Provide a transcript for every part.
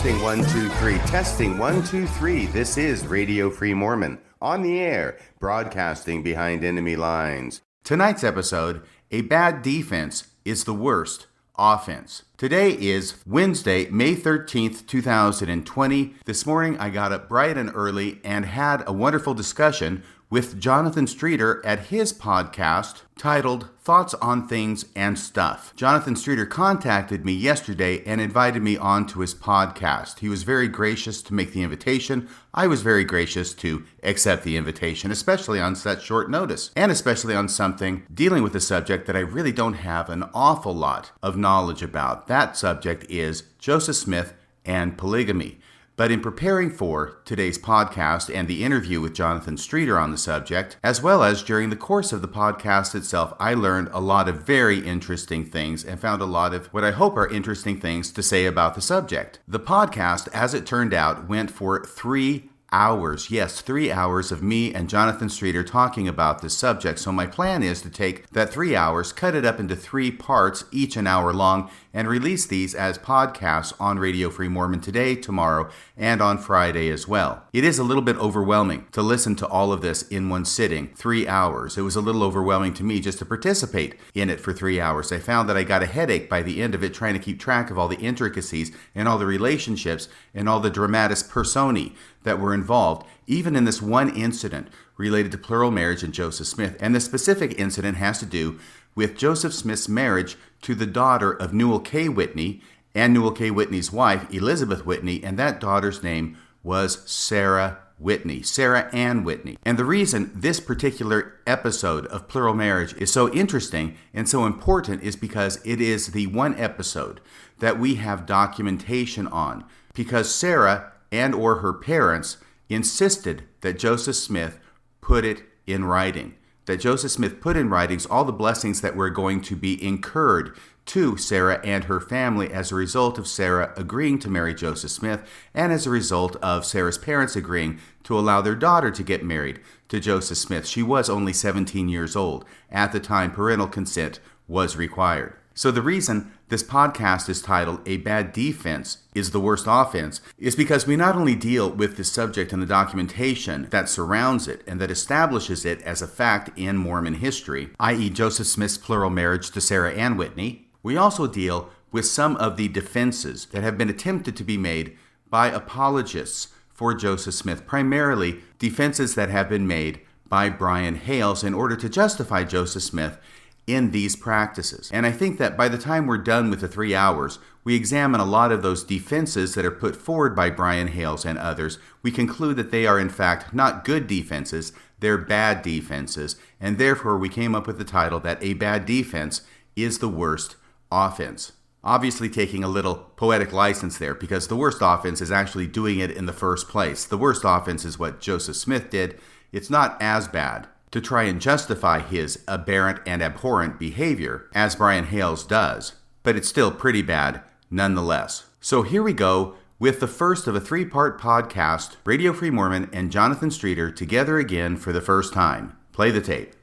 Testing 1 2 3. Testing 1 2 3. This is Radio Free Mormon on the air, broadcasting behind enemy lines. Tonight's episode: a bad defense is the worst offense. Today is Wednesday, May 13th, 2020. This morning I got up bright and early and had a wonderful discussion with Jonathan Streeter at his podcast titled Thoughts on Things and Stuff. Jonathan Streeter contacted me yesterday and invited me onto his podcast. He was very gracious to make the invitation. I was very gracious to accept the invitation, especially on such short notice, and especially on something dealing with a subject that I really don't have an awful lot of knowledge about. That subject is Joseph Smith and polygamy. But in preparing for today's podcast and the interview with Jonathan Streeter on the subject, as well as during the course of the podcast itself, I learned a lot of very interesting things and found a lot of what I hope are interesting things to say about the subject. The podcast, as it turned out, went for 3 hours. Yes, 3 hours of me and Jonathan Streeter talking about this subject. So my plan is to take that 3 hours, cut it up into 3 parts, each an hour long, and release these as podcasts on Radio Free Mormon today, tomorrow, and on Friday as well. It is a little bit overwhelming to listen to all of this in one sitting, 3 hours. It was a little overwhelming to me just to participate in it for 3 hours. I found that I got a headache by the end of it trying to keep track of all the intricacies and all the relationships and all the dramatis personae that were involved, even in this one incident related to plural marriage and Joseph Smith. And the specific incident has to do with Joseph Smith's marriage to the daughter of Newell K. Whitney and Newell K. Whitney's wife, Elizabeth Whitney, and that daughter's name was Sarah Whitney, Sarah Ann Whitney. And the reason this particular episode of plural marriage is so interesting and so important is because it is the one episode that we have documentation on, because Sarah and or her parents insisted that Joseph Smith put it in writing, that Joseph Smith put in writings all the blessings that were going to be incurred to Sarah and her family as a result of Sarah agreeing to marry Joseph Smith and as a result of Sarah's parents agreeing to allow their daughter to get married to Joseph Smith. She was only 17 years old. At the time, parental consent was required. So the reason this podcast is titled A Bad Defense is the Worst Offense is because we not only deal with the subject and the documentation that surrounds it and that establishes it as a fact in Mormon history, i.e. Joseph Smith's plural marriage to Sarah Ann Whitney, we also deal with some of the defenses that have been attempted to be made by apologists for Joseph Smith, primarily defenses that have been made by Brian Hales in order to justify Joseph Smith in these practices. And I think that by the time we're done with the 3 hours, we examine a lot of those defenses that are put forward by Brian Hales and others. We conclude that they are in fact not good defenses, they're bad defenses, and therefore we came up with the title that A Bad Defense is the Worst Offense. Obviously taking a little poetic license there, because the worst offense is actually doing it in the first place. The worst offense is what Joseph Smith did. It's not as bad to try and justify his aberrant and abhorrent behavior, as Brian Hales does, but it's still pretty bad nonetheless. So here we go with the first of a 3-part podcast, Radio Free Mormon and Jonathan Streeter together again for the first time. Play the tape.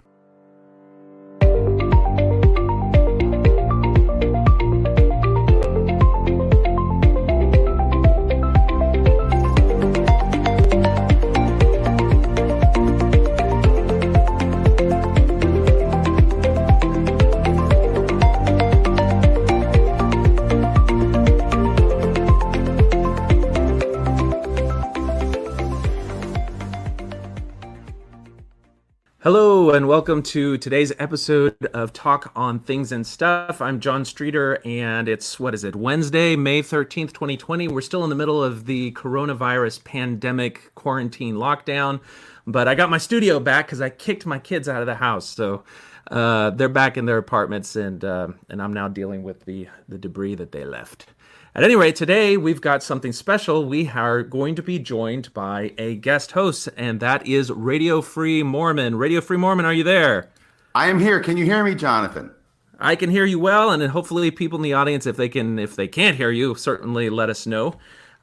Hello and welcome to today's episode of Talk on Things and Stuff. I'm John Streeter and it's, Wednesday, May 13th, 2020. We're still in the middle of the coronavirus pandemic quarantine lockdown, but I got my studio back because I kicked my kids out of the house. So they're back in their apartments and I'm now dealing with the debris that they left. At any rate, today we've got something special. We are going to be joined by a guest host, and that is Radio Free Mormon. Radio Free Mormon, are you there? I am here. Can you hear me, Jonathan? I can hear you well, and hopefully people in the audience, if they can't hear you, certainly let us know.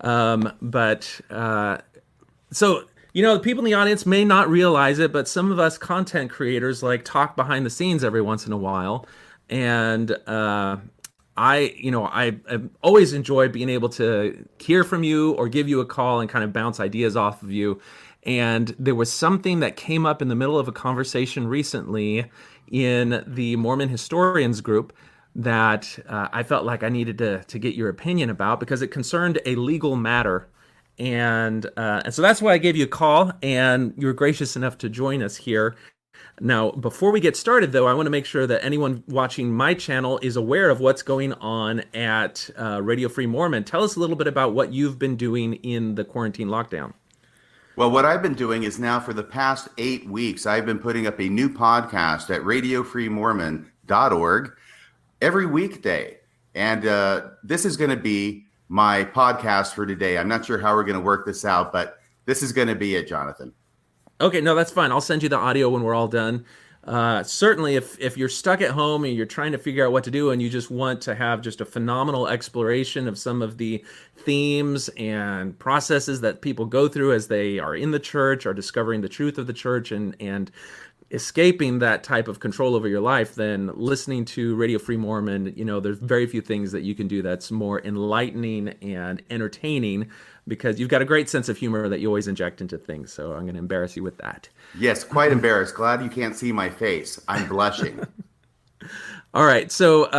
So, you know, the people in the audience may not realize it, but some of us content creators like talk behind the scenes every once in a while. And I've always enjoyed being able to hear from you or give you a call and kind of bounce ideas off of you. And there was something that came up in the middle of a conversation recently in the Mormon historians group that I felt like I needed to get your opinion about because it concerned a legal matter. And so that's why I gave you a call, and you were gracious enough to join us here. Now, before we get started, though, I want to make sure that anyone watching my channel is aware of what's going on at Radio Free Mormon. Tell us a little bit about what you've been doing in the quarantine lockdown. Well, what I've been doing is now for the past 8 weeks, I've been putting up a new podcast at radiofreemormon.org every weekday. And this is going to be my podcast for today. I'm not sure how we're going to work this out, but this is going to be it, Jonathan. Okay, no, that's fine. I'll send you the audio when we're all done. Certainly, if you're stuck at home and you're trying to figure out what to do and you just want to have just a phenomenal exploration of some of the themes and processes that people go through as they are in the church, are discovering the truth of the church and escaping that type of control over your life, then listening to Radio Free Mormon, there's very few things that you can do that's more enlightening and entertaining, because you've got a great sense of humor that you always inject into things. So I'm going to embarrass you with that. Yes, quite embarrassed. Glad you can't see my face. I'm blushing. All right. So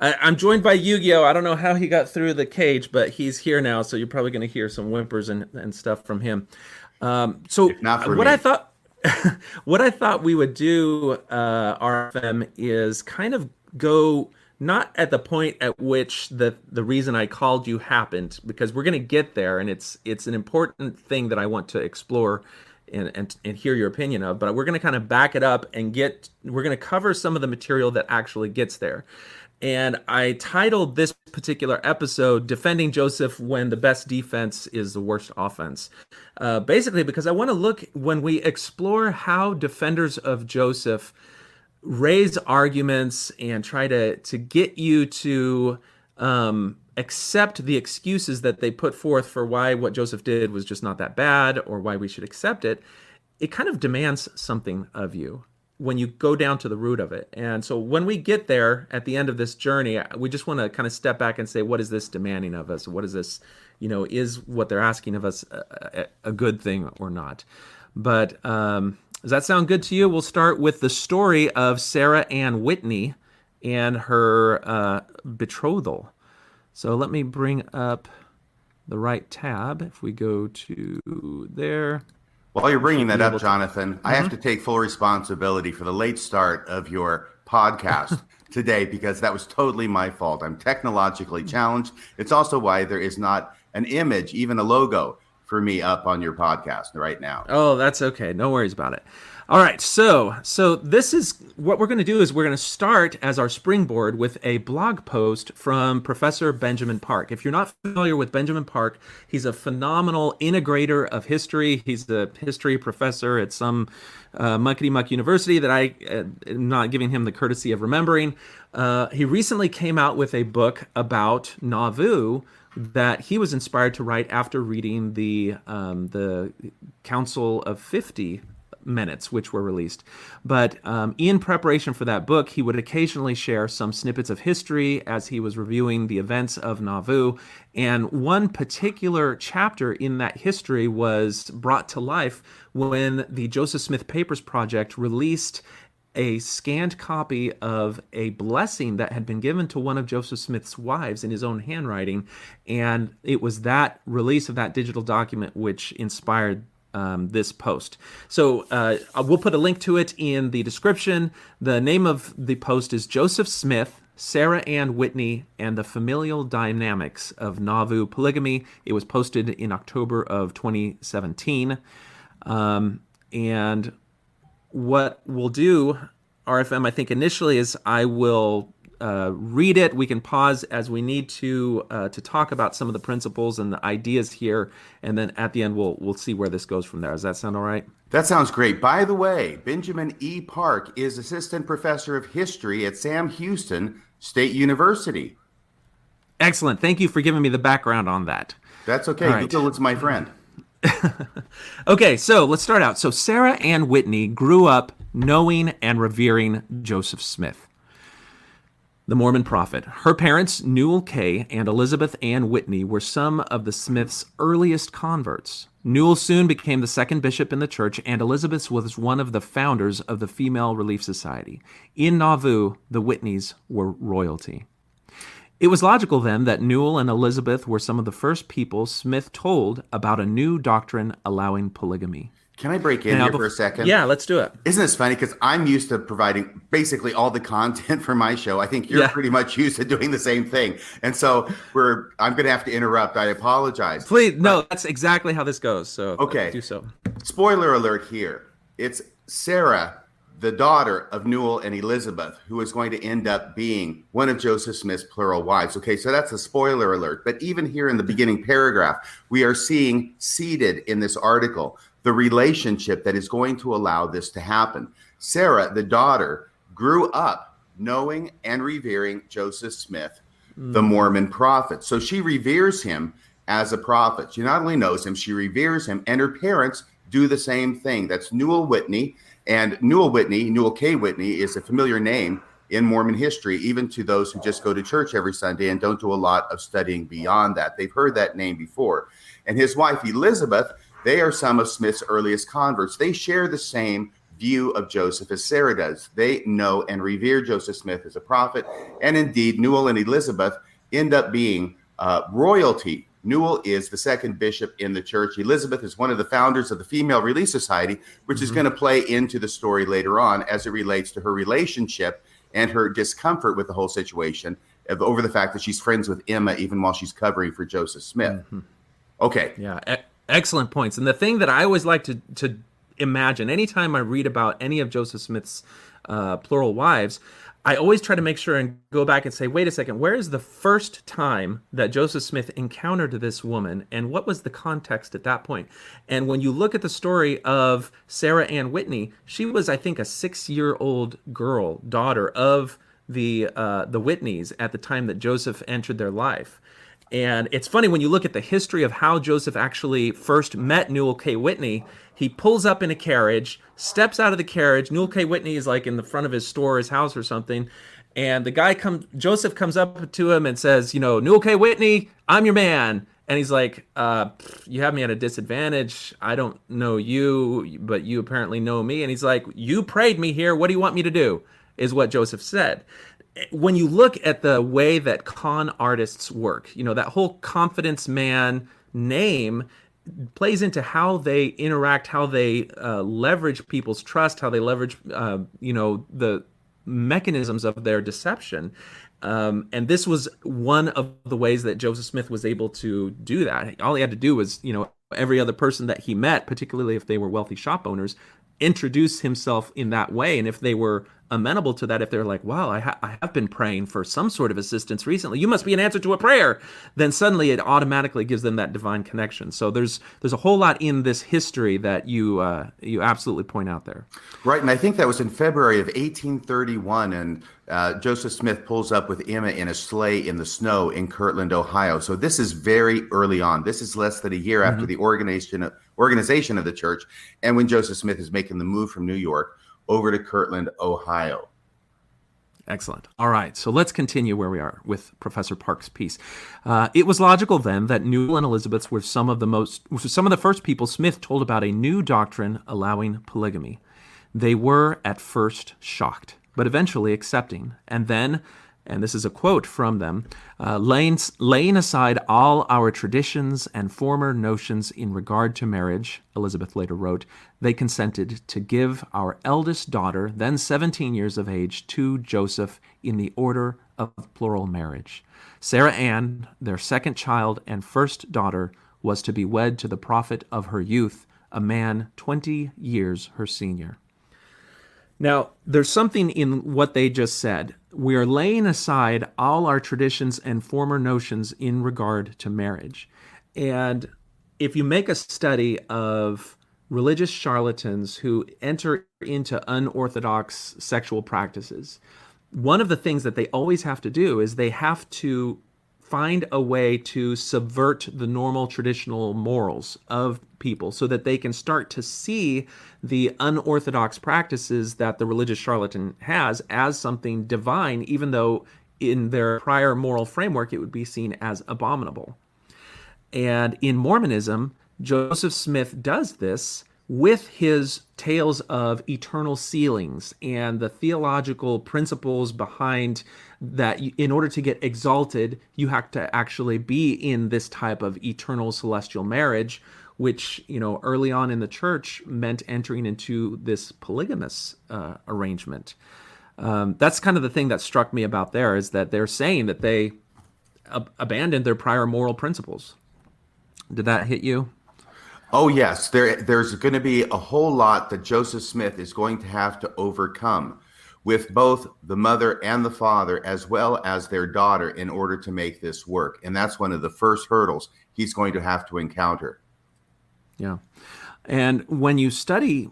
I'm joined by Yugio. I don't know how he got through the cage, but he's here now. So you're probably going to hear some whimpers and stuff from him. So if not for what me. I thought... what I thought we would do, RFM, is kind of go not at the point at which the reason I called you happened, because we're going to get there, and it's an important thing that I want to explore and hear your opinion of. But we're going to kind of back it up and we're going to cover some of the material that actually gets there. And I titled this particular episode, Defending Joseph When the Best Defense is the Worst Offense. Basically, because I want to look, when we explore how defenders of Joseph raise arguments and try to get you to accept the excuses that they put forth for why what Joseph did was just not that bad, or why we should accept it, it kind of demands something of you when you go down to the root of it. And so when we get there at the end of this journey, we just want to kind of step back and say, what is this demanding of us? What is this, is what they're asking of us a good thing or not? But does that sound good to you? We'll start with the story of Sarah Ann Whitney and her betrothal. So let me bring up the right tab. If we go to there. While you're bringing that up, Jonathan, I have to take full responsibility for the late start of your podcast today, because that was totally my fault. I'm technologically challenged. It's also why there is not an image, even a logo, for me up on your podcast right now. Oh, that's okay. No worries about it. All right, so this is what we're going to do. Is we're going to start as our springboard with a blog post from Professor Benjamin Park. If you're not familiar with Benjamin Park, he's a phenomenal integrator of history. He's the history professor at some muckety-muck university that I am not giving him the courtesy of remembering. He recently came out with a book about Nauvoo that he was inspired to write after reading the Council of 50 minutes, which were released. But in preparation for that book, he would occasionally share some snippets of history as he was reviewing the events of Nauvoo. And one particular chapter in that history was brought to life when the Joseph Smith Papers Project released a scanned copy of a blessing that had been given to one of Joseph Smith's wives in his own handwriting. And it was that release of that digital document which inspired this post. So we'll put a link to it in the description. The name of the post is Joseph Smith, Sarah Ann Whitney, and the Familial Dynamics of Nauvoo Polygamy. It was posted in October of 2017. And what we'll do, RFM, I think initially, is I will read it. We can pause as we need to talk about some of the principles and the ideas here, and then at the end we'll see where this goes from there. Does that sound all right? That sounds great. By the way, Benjamin E. Park is assistant professor of history at Sam Houston State University. Excellent. Thank you for giving me the background on that. That's okay. Right. Google is my friend. Okay, so let's start out. So Sarah Ann Whitney grew up knowing and revering Joseph Smith. The Mormon prophet. Her parents, Newell Kay and Elizabeth Ann Whitney, were some of the Smiths' earliest converts. Newell soon became the second bishop in the church, and Elizabeth was one of the founders of the Female Relief Society. In Nauvoo, the Whitneys were royalty. It was logical then that Newell and Elizabeth were some of the first people Smith told about a new doctrine allowing polygamy. Can I break in here for a second? Yeah, let's do it. Isn't this funny? Because I'm used to providing basically all the content for my show. I think you're pretty much used to doing the same thing. And so I'm going to have to interrupt. I apologize. Please, no, that's exactly how this goes. So okay. Do so. Spoiler alert here. It's Sarah, the daughter of Newell and Elizabeth, who is going to end up being one of Joseph Smith's plural wives. Okay, so that's a spoiler alert. But even here in the beginning paragraph, we are seeing seated in this article the relationship that is going to allow this to happen. Sarah, the daughter, grew up knowing and revering Joseph Smith, the Mormon prophet. So she reveres him as a prophet. She not only knows him, she reveres him, and her parents do the same thing. That's Newell Whitney. And Newell Kay Whitney, is a familiar name in Mormon history, even to those who just go to church every Sunday and don't do a lot of studying beyond that. They've heard that name before. And his wife, Elizabeth, they are some of Smith's earliest converts. They share the same view of Joseph as Sarah does. They know and revere Joseph Smith as a prophet. And indeed, Newell and Elizabeth end up being royalty. Newell is the second bishop in the church. Elizabeth is one of the founders of the Female Relief Society, which is going to play into the story later on as it relates to her relationship and her discomfort with the whole situation over the fact that she's friends with Emma even while she's covering for Joseph Smith. Okay. Yeah. Excellent points. And the thing that I always like to imagine, anytime I read about any of Joseph Smith's plural wives, I always try to make sure and go back and say, wait a second, where is the first time that Joseph Smith encountered this woman, and what was the context at that point? And when you look at the story of Sarah Ann Whitney, she was, I think, a 6-year-old girl, daughter of the Whitneys at the time that Joseph entered their life. And it's funny when you look at the history of how Joseph actually first met Newell Kay Whitney. He pulls up in a carriage, steps out of the carriage. Newell Kay Whitney is like in the front of his store, his house or something. And Joseph comes up to him and says, Newell Kay Whitney, I'm your man. And he's like, you have me at a disadvantage. I don't know you, but you apparently know me. And he's like, you prayed me here. What do you want me to do? Is what Joseph said. When you look at the way that con artists work, that whole confidence man name plays into how they interact, how they leverage people's trust, how they leverage, the mechanisms of their deception. And this was one of the ways that Joseph Smith was able to do that. All he had to do was, every other person that he met, particularly if they were wealthy shop owners, introduce himself in that way. And if they were amenable to that, if they're like, wow, I have been praying for some sort of assistance recently, you must be an answer to a prayer, then suddenly it automatically gives them that divine connection. So there's a whole lot in this history that you absolutely point out there. Right, and I think that was in February of 1831, and Joseph Smith pulls up with Emma in a sleigh in the snow in Kirtland, Ohio. So this is very early on. This is less than a year after the organization of the church, and when Joseph Smith is making the move from New York over to Kirtland, Ohio. Excellent. All right, so let's continue where we are with Professor Park's piece. It was logical then that Newell and Elizabeth were some of the first people Smith told about a new doctrine allowing polygamy. They were at first shocked, but eventually accepting, and then, and this is a quote from them, laying aside all our traditions and former notions in regard to marriage, Elizabeth later wrote, they consented to give our eldest daughter, then 17 years of age, to Joseph in the order of plural marriage. Sarah Ann, their second child and first daughter, was to be wed to the prophet of her youth, a man 20 years her senior. Now, there's something in what they just said. We are laying aside all our traditions and former notions in regard to marriage. And if you make a study of religious charlatans who enter into unorthodox sexual practices, one of the things that they always have to do is they have to find a way to subvert the normal traditional morals of people so that they can start to see the unorthodox practices that the religious charlatan has as something divine, even though in their prior moral framework, it would be seen as abominable. And in Mormonism, Joseph Smith does this with his tales of eternal sealings and the theological principles behind that. In order to get exalted, you have to actually be in this type of eternal celestial marriage, which, early on in the church meant entering into this polygamous arrangement. That's kind of the thing that struck me about there, is that they're saying that they abandoned their prior moral principles. Did that hit you? Oh, yes. There's going to be a whole lot that Joseph Smith is going to have to overcome with both the mother and the father, as well as their daughter, in order to make this work. And that's one of the first hurdles he's going to have to encounter. Yeah. And when you study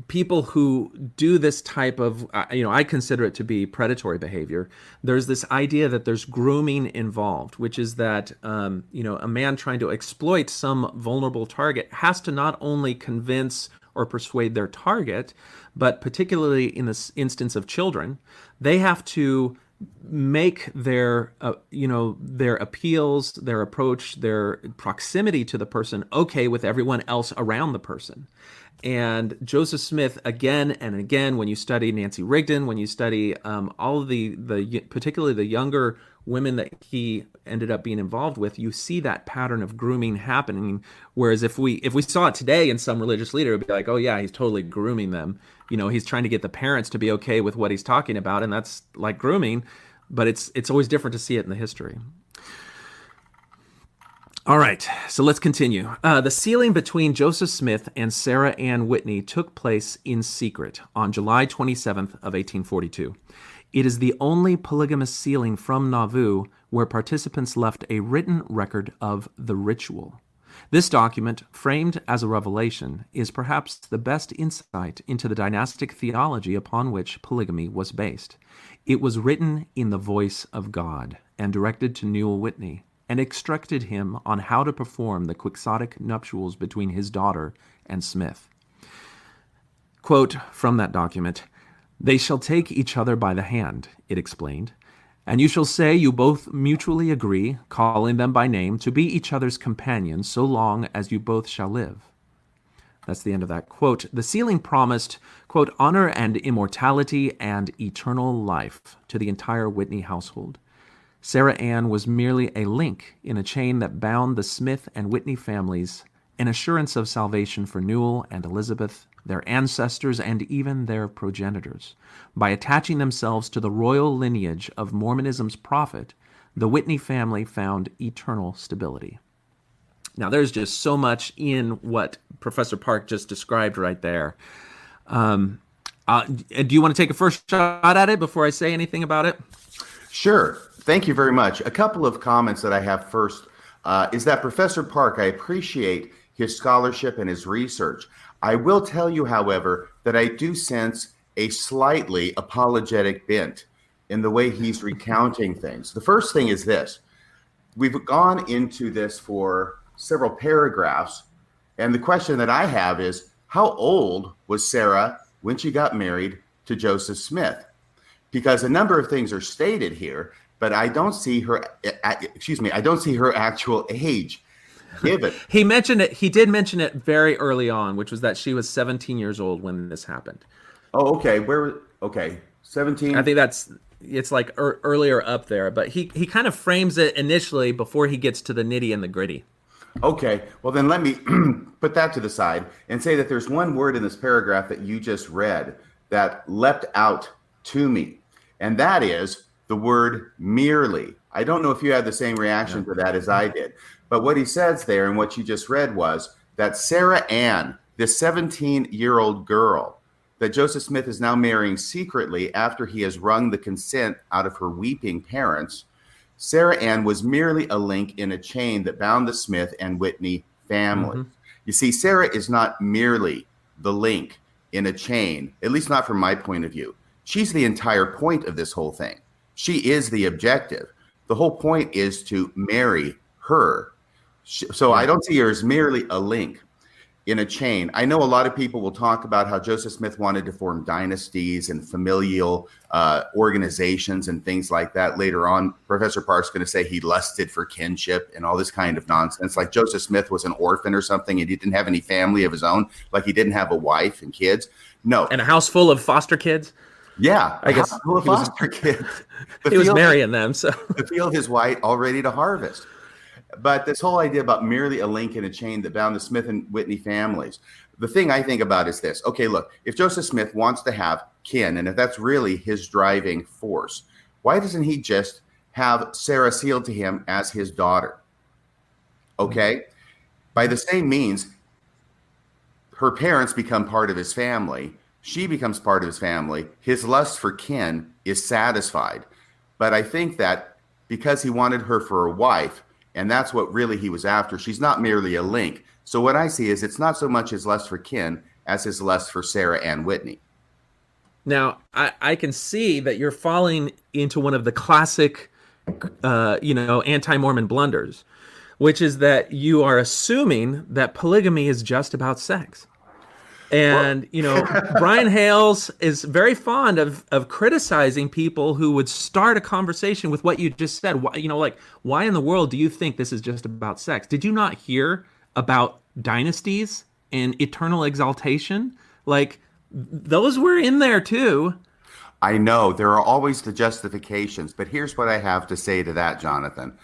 people who do this type of, I consider it to be predatory behavior. There's this idea that there's grooming involved, which is that, a man trying to exploit some vulnerable target has to not only convince or persuade their target, but particularly in this instance of children, they have to make their appeals, their approach, their proximity to the person okay with everyone else around the person. And Joseph Smith, again and again, when you study Nancy Rigdon, when you study all of the particularly the younger women that he ended up being involved with, you see that pattern of grooming happening. Whereas if we saw it today in some religious leader, it would be like, oh yeah, he's totally grooming them. He's trying to get the parents to be okay with what he's talking about, and that's like grooming. But it's always different to see it in the history. All right, so let's continue. The sealing between Joseph Smith and Sarah Ann Whitney took place in secret on July 27th of 1842. It is the only polygamous sealing from Nauvoo where participants left a written record of the ritual. This document, framed as a revelation, is perhaps the best insight into the dynastic theology upon which polygamy was based. It was written in the voice of God and directed to Newell Whitney, and instructed him on how to perform the quixotic nuptials between his daughter and Smith. Quote from that document, "They shall take each other by the hand," it explained, "and you shall say you both mutually agree, calling them by name, to be each other's companions so long as you both shall live." That's the end of that quote. The sealing promised, quote, "honor and immortality and eternal life to the entire Whitney household." Sarah Ann was merely a link in a chain that bound the Smith and Whitney families, an assurance of salvation for Newell and Elizabeth, their ancestors, and even their progenitors. By attaching themselves to the royal lineage of Mormonism's prophet, the Whitney family found eternal stability. Now, there's just so much in what Professor Park just described right there. Do you want to take a first shot at it before I say anything about it? Sure. Thank you very much. A couple of comments that I have first is that Professor Park, I appreciate his scholarship and his research. I will tell you, however, that I do sense a slightly apologetic bent in the way he's recounting things. The first thing is this. We've gone into this for several paragraphs, and the question that I have is, how old was Sarah when she got married to Joseph Smith? Because a number of things are stated here, but I don't see her, I don't see her actual age given. He mentioned it. He did mention it very early on, which was that she was 17 years old when this happened. Oh, okay. Okay. 17. I think it's like earlier up there, but he kind of frames it initially before he gets to the nitty and the gritty. Okay. Well, then let me put that to the side and say that there's one word in this paragraph that you just read that leapt out to me, and that is the word merely. I don't know if you had the same reaction to that as I did, but what he says there and what you just read was that Sarah Ann, this 17-year-old girl that Joseph Smith is now marrying secretly after he has wrung the consent out of her weeping parents, Sarah Ann was merely a link in a chain that bound the Smith and Whitney family. Mm-hmm. You see, Sarah is not merely the link in a chain, at least not from my point of view. She's the entire point of this whole thing. She is the objective. The whole point is to marry her. So I don't see her as merely a link. in a chain. I know a lot of people will talk about how Joseph Smith wanted to form dynasties and familial organizations and things like that. Later on, Professor Park's going to say he lusted for kinship and all this kind of nonsense. Like Joseph Smith was an orphan or something and he didn't have any family of his own, like he didn't have a wife and kids. No. And a house full of foster kids. Yeah, I guess full of foster kids. He was marrying them. So the field is white, all ready to harvest. But this whole idea about merely a link in a chain that bound the Smith and Whitney families, the thing I think about is this. Okay, look, if Joseph Smith wants to have kin, and if that's really his driving force, why doesn't he just have Sarah sealed to him as his daughter? Okay? By the same means, her parents become part of his family. She becomes part of his family. His lust for kin is satisfied. But I think that because he wanted her for a wife, and that's what really he was after. She's not merely a link. So what I see is it's not so much his lust for kin as his lust for Sarah Ann Whitney. Now, I can see that you're falling into one of the classic, anti-Mormon blunders, which is that you are assuming that polygamy is just about sex. And, Brian Hales is very fond of criticizing people who would start a conversation with what you just said. Why in the world do you think this is just about sex? Did you not hear about dynasties and eternal exaltation? Like, those were in there too. I know there are always the justifications, but here's what I have to say to that, Jonathan.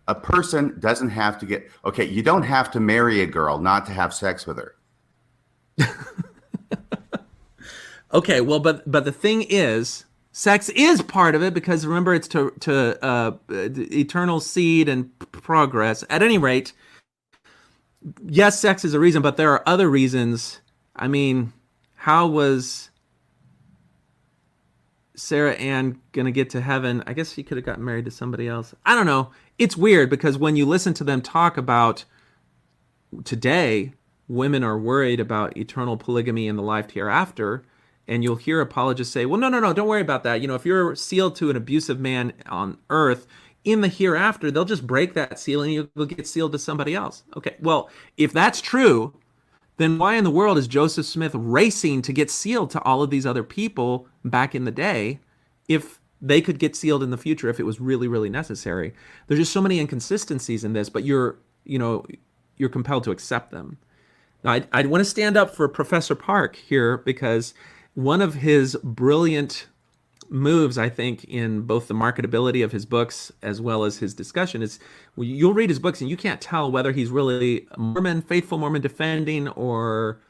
A person doesn't have to you don't have to marry a girl not to have sex with her. Okay, well, but the thing is, sex is part of it because remember it's to eternal seed and progress. At any rate, yes, sex is a reason, but there are other reasons. I mean, how was Sarah Ann gonna get to heaven? I guess she could have gotten married to somebody else. I don't know. It's weird because when you listen to them talk about today, women are worried about eternal polygamy in the life hereafter. And you'll hear apologists say, well, no, don't worry about that. If you're sealed to an abusive man on earth, in the hereafter, they'll just break that seal and you'll get sealed to somebody else. Okay, well, if that's true, then why in the world is Joseph Smith racing to get sealed to all of these other people back in the day if they could get sealed in the future if it was really, really necessary? There's just so many inconsistencies in this, but you're compelled to accept them. Now, I want to stand up for Professor Park here because one of his brilliant moves, I think, in both the marketability of his books as well as his discussion is you'll read his books and you can't tell whether he's really a Mormon, faithful Mormon defending or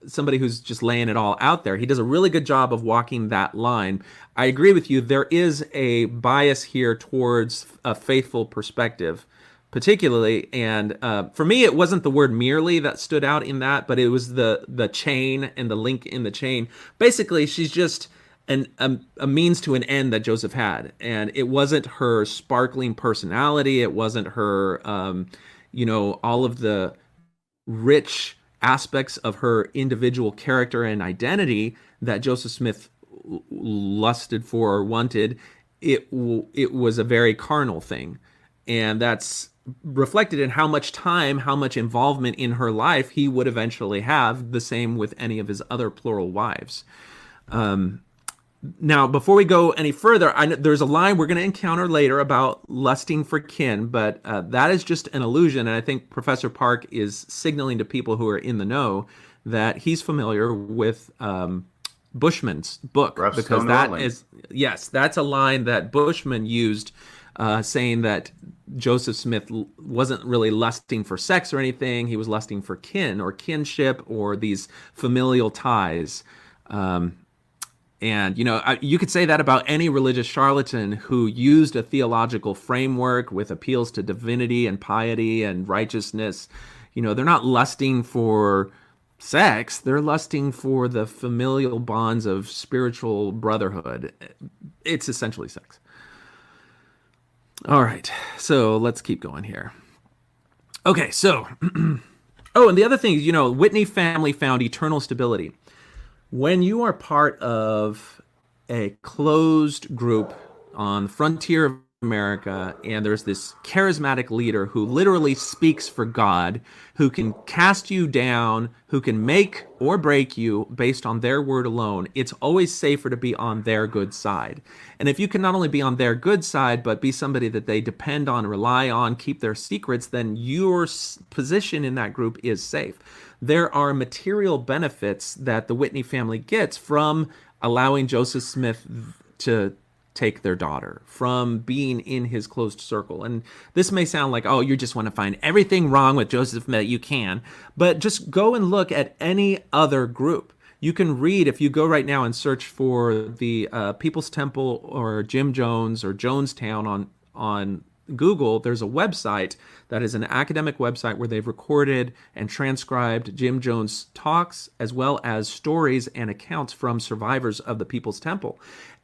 somebody who's just laying it all out there. He does a really good job of walking that line. I agree with you. There is a bias here towards a faithful perspective, particularly, and for me, it wasn't the word merely that stood out in that, but it was the chain and the link in the chain. Basically, she's just a means to an end that Joseph had, and it wasn't her sparkling personality. It wasn't her, all of the rich aspects of her individual character and identity that Joseph Smith lusted for or wanted. It was a very carnal thing, and that's reflected in how much time, how much involvement in her life he would eventually have, the same with any of his other plural wives. Now, before we go any further, there's a line we're going to encounter later about lusting for kin, but that is just an illusion, and I think Professor Park is signaling to people who are in the know that he's familiar with Bushman's book, because that's a line that Bushman used, saying that Joseph Smith wasn't really lusting for sex or anything. He was lusting for kin or kinship or these familial ties. And, you could say that about any religious charlatan who used a theological framework with appeals to divinity and piety and righteousness. They're not lusting for sex. They're lusting for the familial bonds of spiritual brotherhood. It's essentially sex. All right, so let's keep going here. Okay, so, and the other thing is, Whitney family found eternal stability. When you are part of a closed group on the frontier of America, and there's this charismatic leader who literally speaks for God, who can cast you down, who can make or break you based on their word alone, it's always safer to be on their good side. And if you can not only be on their good side, but be somebody that they depend on, rely on, keep their secrets, then your position in that group is safe. There are material benefits that the Whitney family gets from allowing Joseph Smith to take their daughter, from being in his closed circle. And this may sound like, oh, you just want to find everything wrong with Joseph Smith. You can, but just go and look at any other group. You can read, if you go right now and search for the People's Temple or Jim Jones or Jonestown on Google, there's a website that is an academic website where they've recorded and transcribed Jim Jones talks, as well as stories and accounts from survivors of the People's Temple.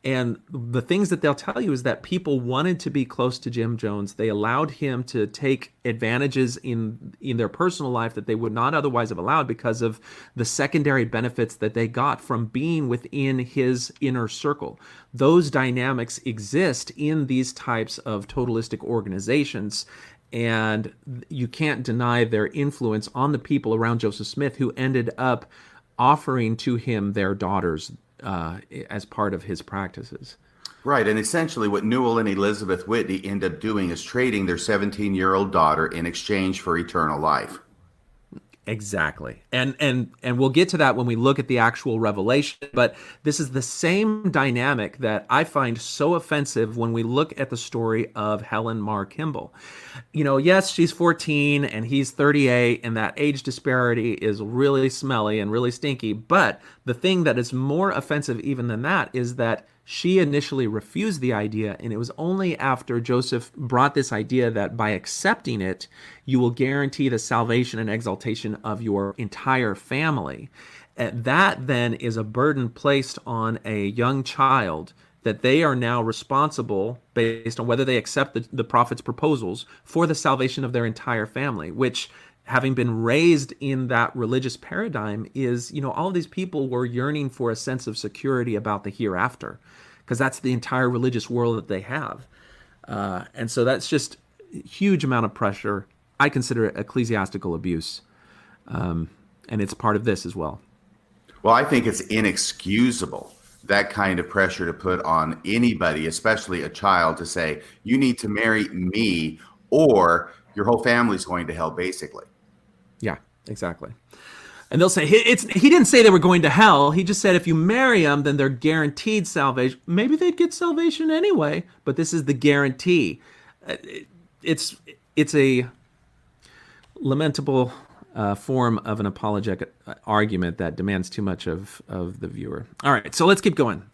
And the things that they'll tell you is that people wanted to be close to Jim Jones. They allowed him to take advantages in their personal life that they would not otherwise have allowed because of the secondary benefits that they got from being within his inner circle. Those dynamics exist in these types of totalistic organizations, and you can't deny their influence on the people around Joseph Smith, who ended up offering to him their daughters as part of his practices. Right, and essentially what Newell and Elizabeth Whitney end up doing is trading their 17-year-old daughter in exchange for eternal life. Exactly. And we'll get to that when we look at the actual revelation, but this is the same dynamic that I find so offensive when we look at the story of Helen Mar Kimball. You know, yes, she's 14 and he's 38, and that age disparity is really smelly and really stinky, but the thing that is more offensive even than that is that she initially refused the idea, and it was only after Joseph brought this idea that by accepting it, you will guarantee the salvation and exaltation of your entire family. That then is a burden placed on a young child that they are now responsible, based on whether they accept the prophet's proposals, for the salvation of their entire family, which, having been raised in that religious paradigm, is, you know, all of these people were yearning for a sense of security about the hereafter, because that's the entire religious world that they have. And so that's just a huge amount of pressure. I consider it ecclesiastical abuse. And it's part of this as well. Well, I think it's inexcusable, that kind of pressure to put on anybody, especially a child, to say, you need to marry me or your whole family's going to hell, basically. Yeah, exactly. And they'll say, he didn't say they were going to hell. He just said if you marry them, then they're guaranteed salvation. Maybe they'd get salvation anyway, but this is the guarantee. It's a lamentable form of an apologetic argument that demands too much of the viewer. All right, so let's keep going.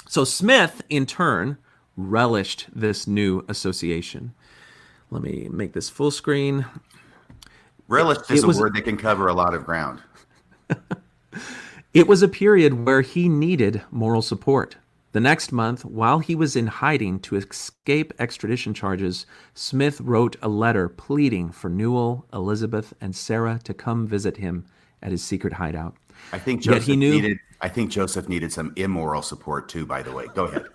So Smith, in turn, relished this new association. Let me make this full screen. Relish is a word that can cover a lot of ground. It was a period where he needed moral support. The next month, while he was in hiding to escape extradition charges, Smith wrote a letter pleading for Newell, Elizabeth, and Sarah to come visit him at his secret hideout. I think Joseph needed some immoral support too, by the way. Go ahead.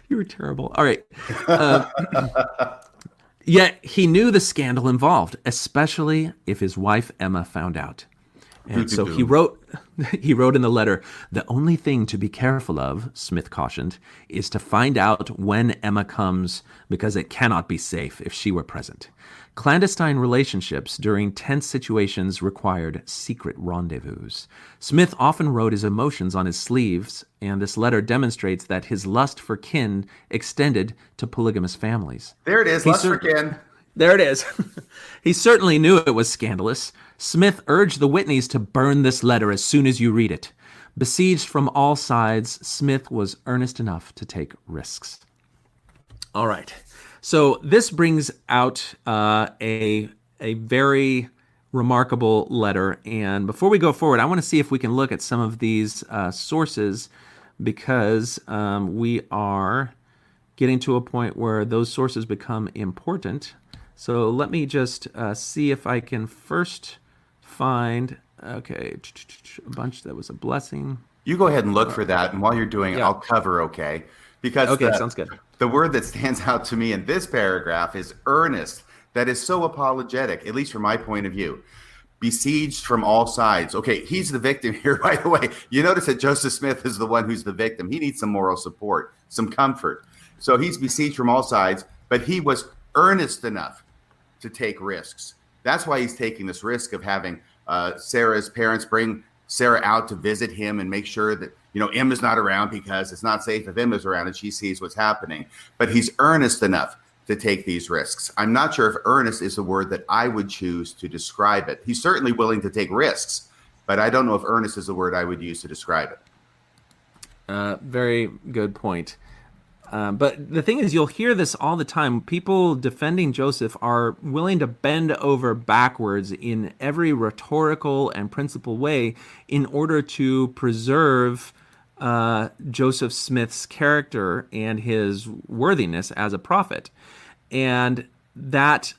You were terrible. All right. Yet he knew the scandal involved, especially if his wife Emma found out. And so he wrote in the letter, "The only thing to be careful of," Smith cautioned, "is to find out when Emma comes, because it cannot be safe if she were present. Clandestine relationships during tense situations required secret rendezvous." Smith often wrote his emotions on his sleeves, and this letter demonstrates that his lust for kin extended to polygamous families. There it is, lust for kin. There it is. He certainly knew it was scandalous. Smith urged the Whitneys to burn this letter as soon as you read it. Besieged from all sides, Smith was earnest enough to take risks. All right. So this brings out a very remarkable letter. And before we go forward, I want to see if we can look at some of these sources, because we are getting to a point where those sources become important. So let me just see if I can first find, a bunch that was a blessing. You go ahead and look for that, and while you're doing it, I'll cover, okay? because Okay, sounds good. the word that stands out to me in this paragraph is earnest. That is so apologetic, at least from my point of view. Besieged from all sides. Okay, he's the victim here, by the way. You notice that Joseph Smith is the one who's the victim. He needs some moral support, some comfort. So he's besieged from all sides, but he was earnest enough to take risks. That's why he's taking this risk of having Sarah's parents bring Sarah out to visit him and make sure that, Emma's not around, because it's not safe if Emma's around and she sees what's happening. But he's earnest enough to take these risks. I'm not sure if earnest is the word that I would choose to describe it. He's certainly willing to take risks, but I don't know if earnest is the word I would use to describe it. Very good point. But the thing is, you'll hear this all the time. People defending Joseph are willing to bend over backwards in every rhetorical and principled way in order to preserve Joseph Smith's character and his worthiness as a prophet. And that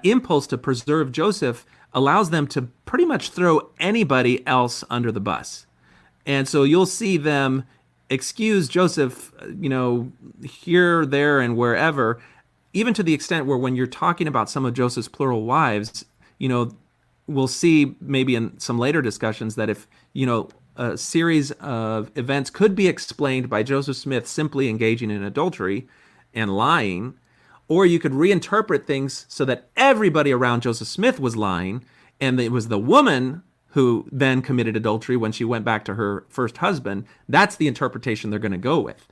impulse to preserve Joseph allows them to pretty much throw anybody else under the bus. And so you'll see them excuse Joseph, here, there, and wherever, even to the extent where when you're talking about some of Joseph's plural wives, we'll see maybe in some later discussions that if, a series of events could be explained by Joseph Smith simply engaging in adultery and lying, or you could reinterpret things so that everybody around Joseph Smith was lying, and it was the woman who then committed adultery when she went back to her first husband. That's the interpretation they're going to go with.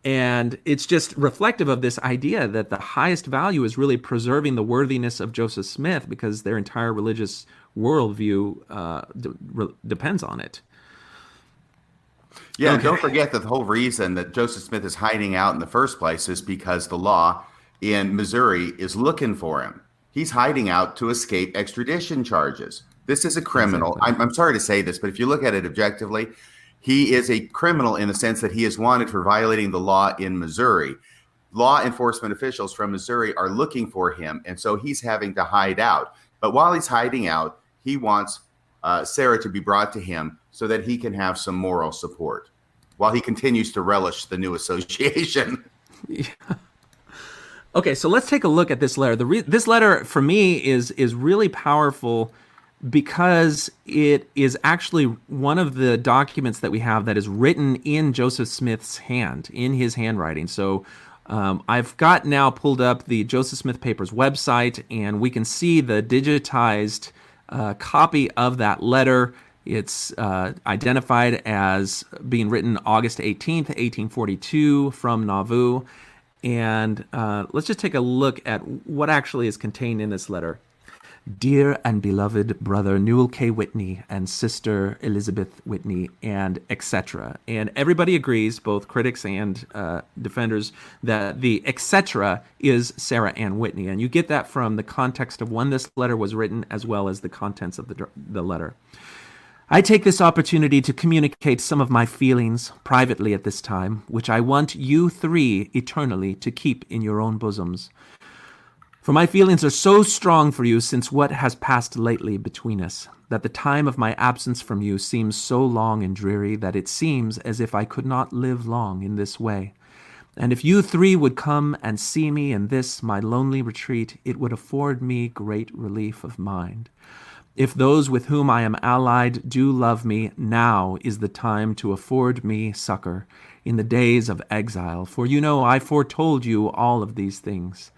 And it's just reflective of this idea that the highest value is really preserving the worthiness of Joseph Smith, because their entire religious worldview depends on it. Yeah, okay. And don't forget that the whole reason that Joseph Smith is hiding out in the first place is because the law in Missouri is looking for him. He's hiding out to escape extradition charges. This is a criminal. Exactly. I'm sorry to say this, but if you look at it objectively, he is a criminal in the sense that he is wanted for violating the law in Missouri. Law enforcement officials from Missouri are looking for him, and so he's having to hide out. But while he's hiding out, he wants Sarah to be brought to him so that he can have some moral support while he continues to relish the new association. Yeah. Okay, so let's take a look at this letter. This letter, for me, is really powerful because it is actually one of the documents that we have that is written in Joseph Smith's hand, in his handwriting. So I've got now pulled up the Joseph Smith Papers website, and we can see the digitized copy of that letter. It's identified as being written August 18th, 1842 from Nauvoo. And let's just take a look at what actually is contained in this letter. Dear and beloved brother Newell K. Whitney and sister Elizabeth Whitney, and etc. And everybody agrees, both critics and defenders, that the etc. is Sarah Ann Whitney. And you get that from the context of when this letter was written, as well as the contents of the letter. I take this opportunity to communicate some of my feelings privately at this time, which I want you three eternally to keep in your own bosoms. For my feelings are so strong for you since what has passed lately between us, that the time of my absence from you seems so long and dreary that it seems as if I could not live long in this way. And if you three would come and see me in this my lonely retreat, it would afford me great relief of mind. If those with whom I am allied do love me, now is the time to afford me succor in the days of exile, for you know I foretold you all of these things.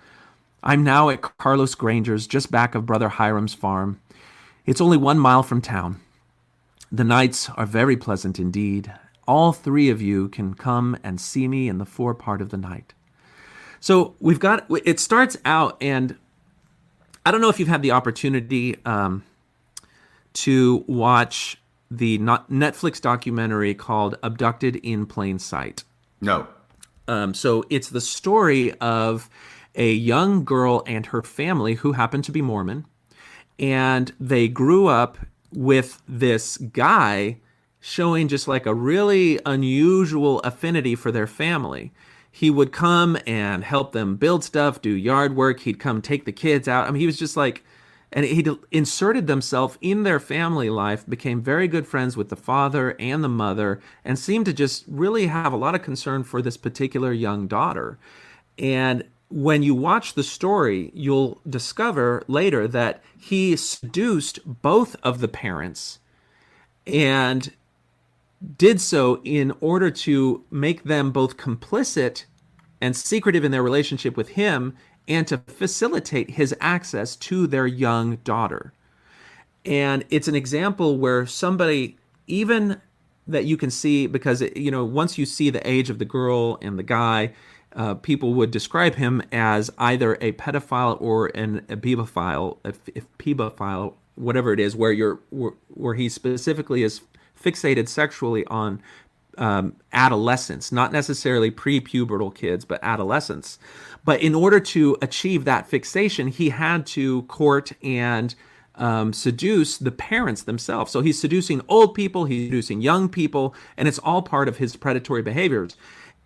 I'm now at Carlos Granger's, just back of Brother Hiram's farm. It's only 1 mile from town. The nights are very pleasant indeed. All three of you can come and see me in the forepart of the night. So it starts out, and I don't know if you've had the opportunity to watch the Netflix documentary called Abducted in Plain Sight. No. So it's the story of a young girl and her family who happened to be Mormon, and they grew up with this guy showing just like a really unusual affinity for their family. He would come and help them build stuff, do yard work. He'd come take the kids out. I mean, he was just like and he inserted themselves in their family life, became very good friends with the father and the mother, and seemed to just really have a lot of concern for this particular young daughter. And when you watch the story, you'll discover later that he seduced both of the parents and did so in order to make them both complicit and secretive in their relationship with him, and to facilitate his access to their young daughter. And it's an example where somebody, even that you can see, because once you see the age of the girl and the guy, people would describe him as either a pedophile or a pedophile, if pedophile, whatever it is, where he specifically is fixated sexually on adolescents, not necessarily pre-pubertal kids, but adolescents. But in order to achieve that fixation, he had to court and seduce the parents themselves. So he's seducing old people, he's seducing young people, and it's all part of his predatory behaviors.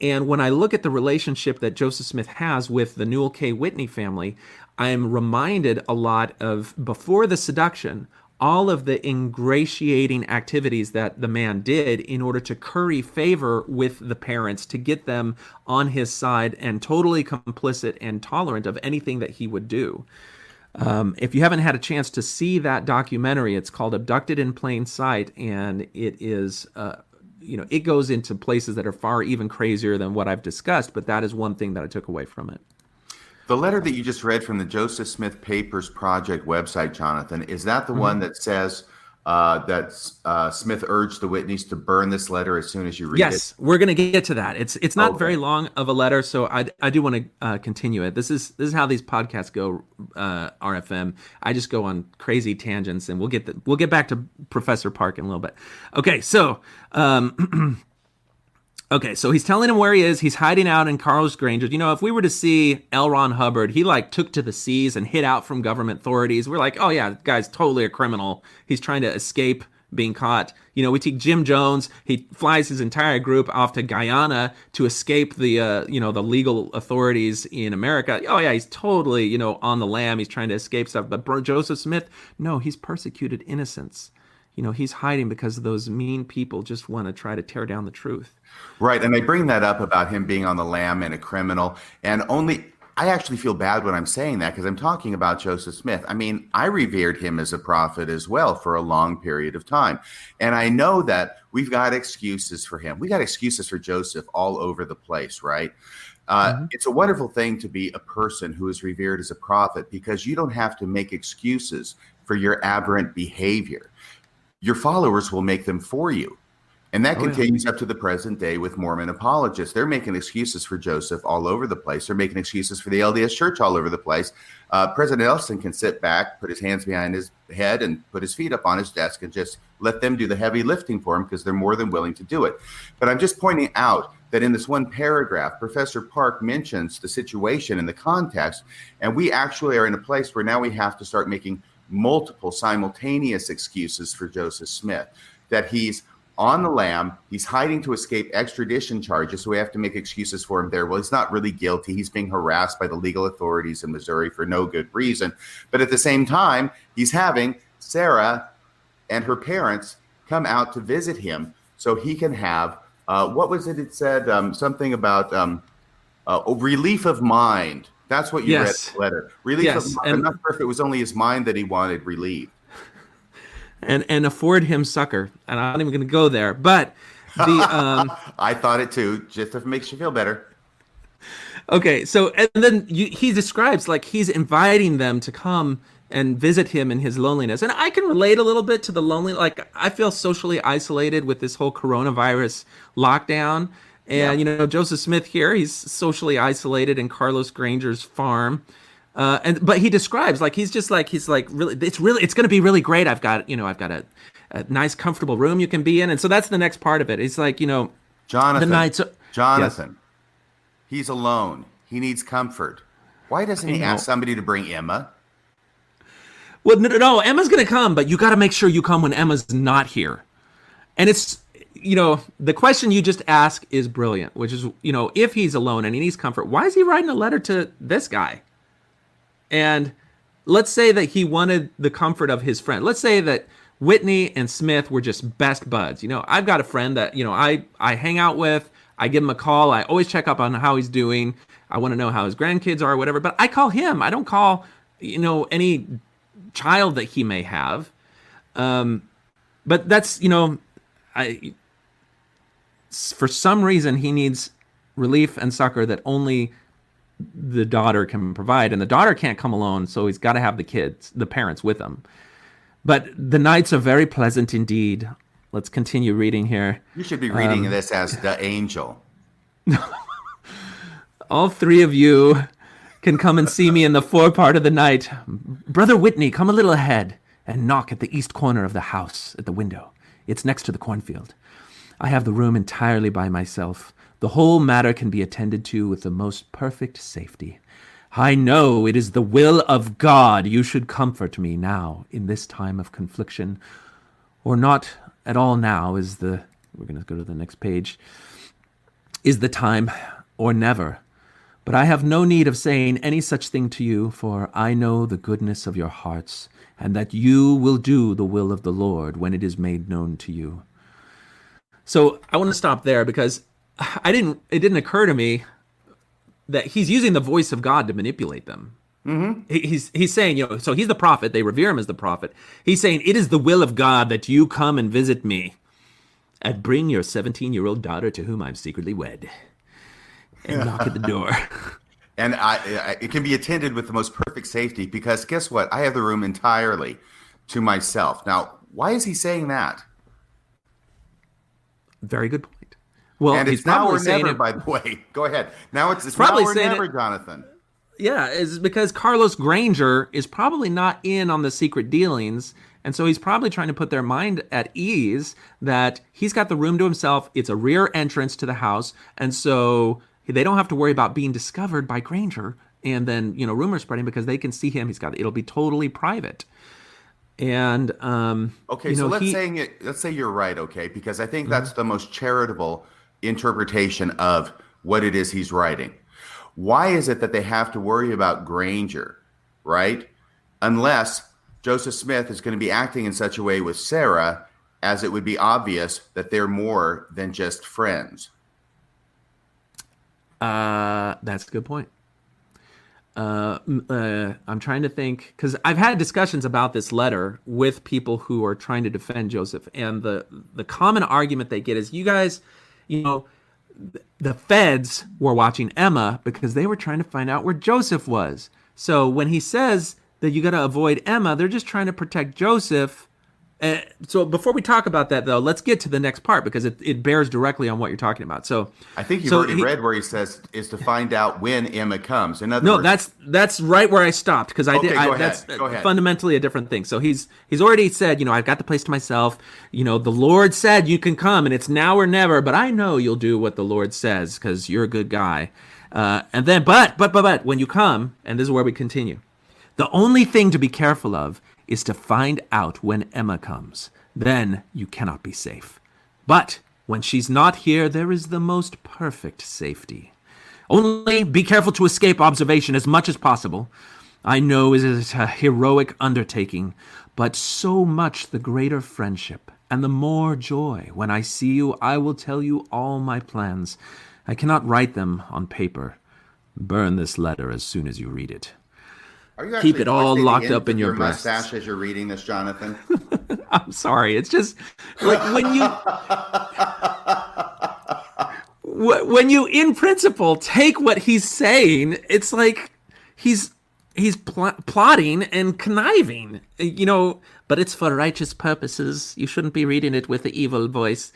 And when I look at the relationship that Joseph Smith has with the Newell K. Whitney family, I'm reminded a lot of, before the seduction, all of the ingratiating activities that the man did in order to curry favor with the parents, to get them on his side and totally complicit and tolerant of anything that he would do. If you haven't had a chance to see that documentary, it's called Abducted in Plain Sight, and it is, it goes into places that are far even crazier than what I've discussed, but that is one thing that I took away from it. The letter that you just read from the Joseph Smith Papers Project website, Jonathan, is that the one that says that Smith urged the Whitneys to burn this letter as soon as you read it? Yes, we're going to get to that. It's not very long of a letter, so I do want to continue it. This is how these podcasts go, RFM. I just go on crazy tangents, and we'll get back to Professor Park in a little bit. Okay, so. Okay, so he's telling him where he is. He's hiding out in Carlos Granger. If we were to see L. Ron Hubbard, he took to the seas and hid out from government authorities. We're like, oh yeah, the guy's totally a criminal. He's trying to escape being caught. We take Jim Jones. He flies his entire group off to Guyana to escape the the legal authorities in America. Oh yeah, he's totally on the lam. He's trying to escape stuff. But Joseph Smith, no, he's persecuted innocents. He's hiding because those mean people just want to try to tear down the truth. Right. And I bring that up about him being on the lam and a criminal. And I actually feel bad when I'm saying that, because I'm talking about Joseph Smith. I mean, I revered him as a prophet as well for a long period of time. And I know that we've got excuses for him. We got excuses for Joseph all over the place, right? It's a wonderful thing to be a person who is revered as a prophet, because you don't have to make excuses for your aberrant behavior. Your followers will make them for you. And that continues up to the present day with Mormon apologists. They're making excuses for Joseph all over the place. They're making excuses for the LDS Church all over the place. President Nelson can sit back, put his hands behind his head, and put his feet up on his desk and just let them do the heavy lifting for him, because they're more than willing to do it. But I'm just pointing out that in this one paragraph, Professor Park mentions the situation and the context, and we actually are in a place where now we have to start making multiple simultaneous excuses for Joseph Smith, that he's on the lam, he's hiding to escape extradition charges, so we have to make excuses for him there. Well, he's not really guilty. He's being harassed by the legal authorities in Missouri for no good reason. But at the same time, he's having Sarah and her parents come out to visit him so he can have, what was it? It said something about relief of mind. That's what you read in the letter. Relief of mind. I'm not sure if it was only his mind that he wanted relieved. And afford him succor. And I'm not even going to go there. But I thought it too, just if it makes you feel better. Okay, so and then he describes he's inviting them to come and visit him in his loneliness. And I can relate a little bit to the lonely. I feel socially isolated with this whole coronavirus lockdown. And, Joseph Smith here, he's socially isolated in Carlos Granger's farm. But he describes it's going to be really great. I've got a nice, comfortable room you can be in. And so that's the next part of it. It's Jonathan, yes. He's alone. He needs comfort. Why doesn't he ask somebody to bring Emma? Well, no, Emma's going to come, but you got to make sure you come when Emma's not here. And it's, the question you just asked is brilliant, which is, if he's alone and he needs comfort, why is he writing a letter to this guy? And let's say that he wanted the comfort of his friend. Let's say that Whitney and Smith were just best buds. I've got a friend that, I hang out with. I give him a call. I always check up on how he's doing. I want to know how his grandkids are or whatever. But I call him. I don't call, any child that he may have. But that's, for some reason, he needs relief and succor that only the daughter can provide. And the daughter can't come alone, so he's got to have the parents with him. But the nights are very pleasant indeed. Let's continue reading here. You should be reading this as the angel. All three of you can come and see me in the forepart of the night. Brother Whitney, come a little ahead and knock at the east corner of the house at the window. It's next to the cornfield. I have the room entirely by myself. The whole matter can be attended to with the most perfect safety. I know it is the will of God you should comfort me now in this time of confliction, or not at all now we're going to go to the next page, is the time, or never. But I have no need of saying any such thing to you, for I know the goodness of your hearts, and that you will do the will of the Lord when it is made known to you. So I want to stop there because it didn't occur to me that he's using the voice of God to manipulate them. Mm-hmm. He's saying, so he's the prophet. They revere him as the prophet. He's saying, it is the will of God that you come and visit me and bring your 17-year-old daughter to whom I'm secretly wed and knock at the door. And it can be attended with the most perfect safety because guess what? I have the room entirely to myself. Now, why is he saying that? Very good point. Well, and he's now probably or saying never, by the way. Go ahead. Now it's probably now or saying never, Jonathan. Yeah, it's because Carlos Granger is probably not in on the secret dealings, and so he's probably trying to put their mind at ease that he's got the room to himself. It's a rear entrance to the house, and so they don't have to worry about being discovered by Granger and then rumor spreading because they can see him. It'll be totally private. And okay, so let's say you're right, okay, because I think that's the most charitable interpretation of what it is he's writing. Why is it that they have to worry about Granger, right? Unless Joseph Smith is going to be acting in such a way with Sarah as it would be obvious that they're more than just friends. That's a good point. I'm trying to think, because I've had discussions about this letter with people who are trying to defend Joseph, and the common argument they get is, you guys, the feds were watching Emma because they were trying to find out where Joseph was. So when he says that you got to avoid Emma, they're just trying to protect Joseph. So before we talk about that, though, let's get to the next part because it bears directly on what you're talking about. So I think you've already read where he says is to find out when Emma comes. In other words, that's right where I stopped because go ahead. That's fundamentally a different thing. So he's already said, I've got the place to myself. The Lord said you can come, and it's now or never. But I know you'll do what the Lord says because you're a good guy. And then, but when you come, and this is where we continue. The only thing to be careful of is to find out when Emma comes. Then you cannot be safe. But when she's not here, there is the most perfect safety. Only be careful to escape observation as much as possible. I know it is a heroic undertaking, but so much the greater friendship and the more joy. When I see you, I will tell you all my plans. I cannot write them on paper. Burn this letter as soon as you read it. Are you keep it all locked up in your breasts. Mustache as you're reading this, Jonathan? I'm sorry. It's just like when you in principle take what he's saying, it's like he's plotting and conniving, but it's for righteous purposes. You shouldn't be reading it with the evil voice.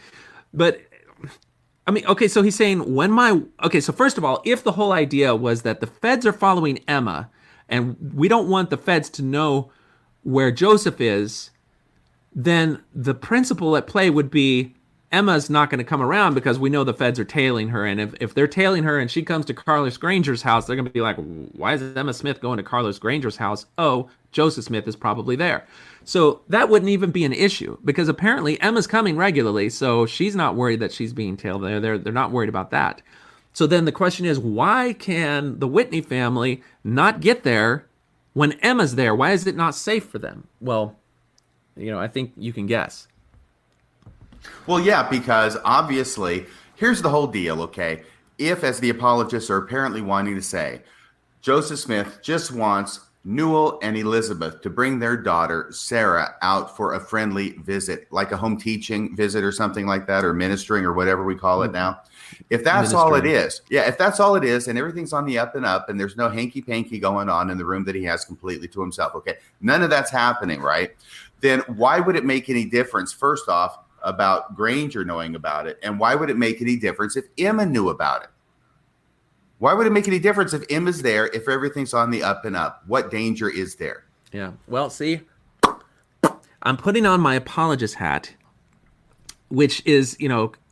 But I mean, okay, so he's saying so first of all, if the whole idea was that the feds are following Emma, and we don't want the feds to know where Joseph is, then the principle at play would be Emma's not going to come around because we know the feds are tailing her. And if they're tailing her and she comes to Carlos Granger's house, they're going to be like, why is Emma Smith going to Carlos Granger's house? Oh, Joseph Smith is probably there. So that wouldn't even be an issue because apparently Emma's coming regularly, so she's not worried that she's being tailed there. They're not worried about that. So then the question is, why can the Whitney family not get there When Emma's there, why is it not safe for them? Well, I think you can guess. Well, yeah, because obviously, here's the whole deal, okay? If, as the apologists are apparently wanting to say, Joseph Smith just wants Newell and Elizabeth to bring their daughter, Sarah, out for a friendly visit, like a home teaching visit or something like that, or ministering or whatever we call it now. If that's all it is, if that's all it is, and everything's on the up and up, and there's no hanky-panky going on in the room that he has completely to himself, okay, none of that's happening, right? Then why would it make any difference, first off, about Granger knowing about it? And why would it make any difference if Emma knew about it? Why would it make any difference if Emma's there, if everything's on the up and up? What danger is there? Yeah. Well, see, I'm putting on my apologist hat, which is,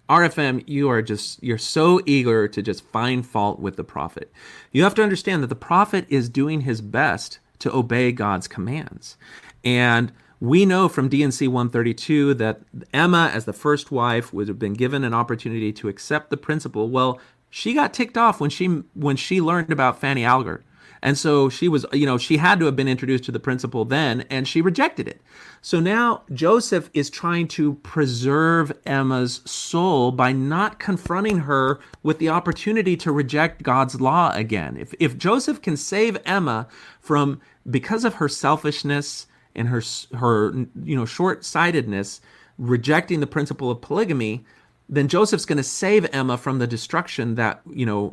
RFM, you're so eager to just find fault with the prophet. You have to understand that the prophet is doing his best to obey God's commands. And we know from D&C 132 that Emma, as the first wife, would have been given an opportunity to accept the principle. Well, she got ticked off when she learned about Fanny Alger. And so she was, she had to have been introduced to the principle then, and she rejected it. So now Joseph is trying to preserve Emma's soul by not confronting her with the opportunity to reject God's law again. If Joseph can save Emma from, because of her selfishness and her short-sightedness, rejecting the principle of polygamy, then Joseph's going to save Emma from the destruction that,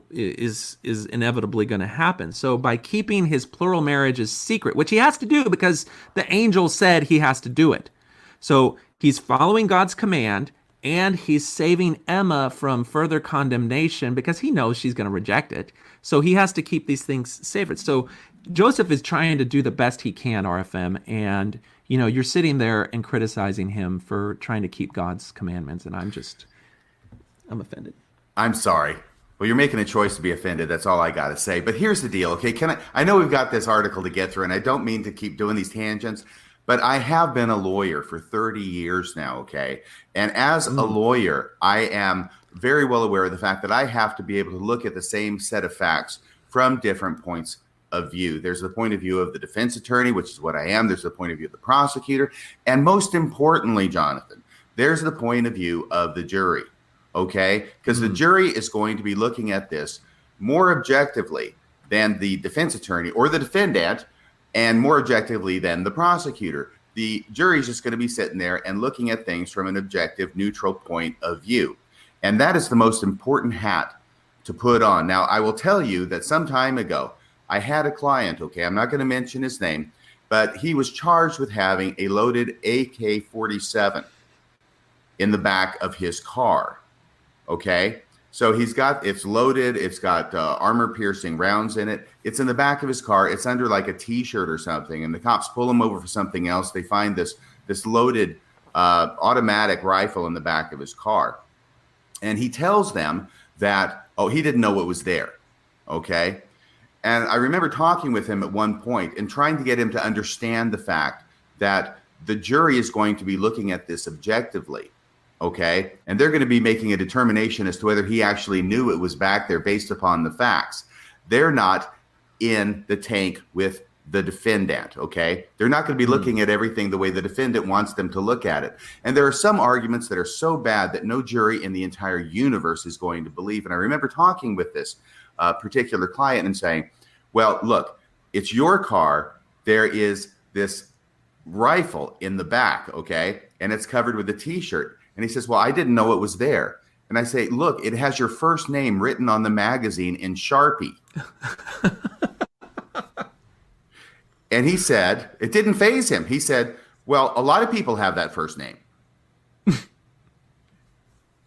is inevitably going to happen. So by keeping his plural marriages secret, which he has to do because the angel said he has to do it. So he's following God's command, and he's saving Emma from further condemnation because he knows she's going to reject it. So he has to keep these things sacred. So Joseph is trying to do the best he can, RFM, and, you're sitting there and criticizing him for trying to keep God's commandments, and I'm offended. I'm sorry. Well, you're making a choice to be offended. That's all I got to say. But here's the deal, okay? I know we've got this article to get through, and I don't mean to keep doing these tangents, but I have been a lawyer for 30 years now, okay? And as a lawyer, I am very well aware of the fact that I have to be able to look at the same set of facts from different points of view. There's the point of view of the defense attorney, which is what I am. There's the point of view of the prosecutor. And most importantly, Jonathan, there's the point of view of the jury. Okay, because the jury is going to be looking at this more objectively than the defense attorney or the defendant, and more objectively than the prosecutor. The jury is just going to be sitting there and looking at things from an objective, neutral point of view. And that is the most important hat to put on. Now, I will tell you that some time ago, I had a client, okay, I'm not going to mention his name, but he was charged with having a loaded AK-47 in the back of his car. Okay, so it's loaded. It's got armor-piercing rounds in it. It's in the back of his car. It's under like a T-shirt or something. And the cops pull him over for something else. They find this loaded automatic rifle in the back of his car. And he tells them that, he didn't know what was there. Okay, and I remember talking with him at one point and trying to get him to understand the fact that the jury is going to be looking at this objectively. Okay, and they're going to be making a determination as to whether he actually knew it was back there based upon the facts. They're not in the tank with the defendant, okay? They're not going to be looking at everything the way the defendant wants them to look at it. And there are some arguments that are so bad that no jury in the entire universe is going to believe. And I remember talking with this particular client and saying, well, look, it's your car. There is this rifle in the back, okay? And it's covered with a T-shirt. And he says, well, I didn't know it was there. And I say, look, it has your first name written on the magazine in Sharpie. And he said, it didn't faze him. He said, well, a lot of people have that first name.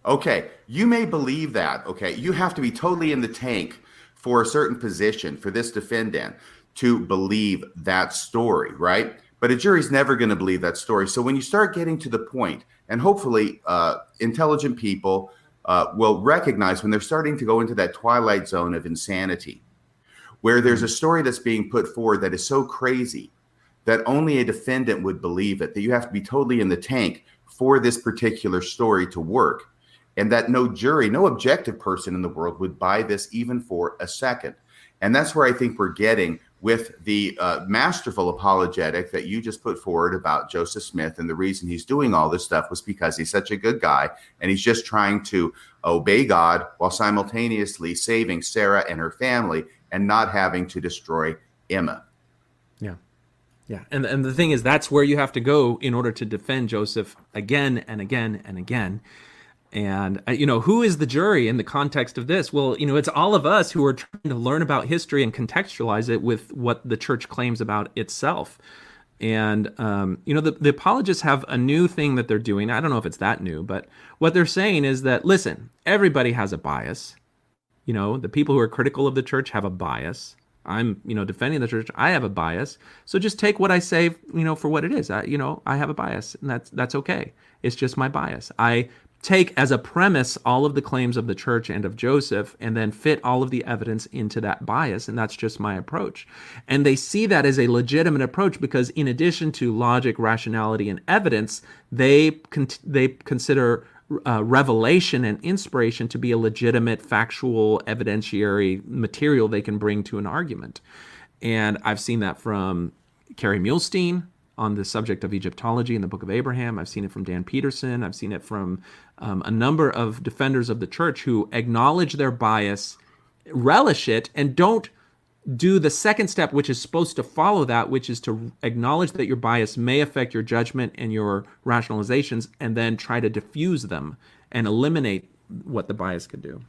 Okay, you may believe that, okay? You have to be totally in the tank for a certain position for this defendant to believe that story, right? But a jury's never going to believe that story. So when you start getting to the point, and hopefully intelligent people will recognize when they're starting to go into that twilight zone of insanity, where there's a story that's being put forward that is so crazy that only a defendant would believe it, that you have to be totally in the tank for this particular story to work, and that no jury, no objective person in the world would buy this even for a second. And that's where I think we're getting with the masterful apologetic that you just put forward about Joseph Smith. And the reason he's doing all this stuff was because he's such a good guy, and he's just trying to obey God while simultaneously saving Sarah and her family and not having to destroy Emma. Yeah. Yeah. And the thing is, that's where you have to go in order to defend Joseph again and again and again. And, who is the jury in the context of this? Well, it's all of us who are trying to learn about history and contextualize it with what the church claims about itself. And, the apologists have a new thing that they're doing. I don't know if it's that new, but what they're saying is that, listen, everybody has a bias. The people who are critical of the church have a bias. I'm, defending the church. I have a bias. So just take what I say, for what it is. I have a bias, and that's okay. It's just my bias. I take as a premise all of the claims of the church and of Joseph, and then fit all of the evidence into that bias, and that's just my approach. And they see that as a legitimate approach because, in addition to logic, rationality, and evidence, they consider revelation and inspiration to be a legitimate, factual, evidentiary material they can bring to an argument. And I've seen that from Carrie Muhlestein on the subject of Egyptology in the Book of Abraham. I've seen it from Dan Peterson. I've seen it from a number of defenders of the church who acknowledge their bias, relish it, and don't do the second step, which is supposed to follow that, which is to acknowledge that your bias may affect your judgment and your rationalizations, and then try to diffuse them and eliminate what the bias could do.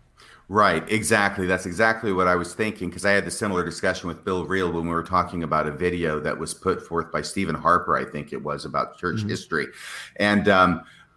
Right, exactly. That's exactly what I was thinking, because I had a similar discussion with Bill Reel when we were talking about a video that was put forth by Stephen Harper, I think it was, about church history. And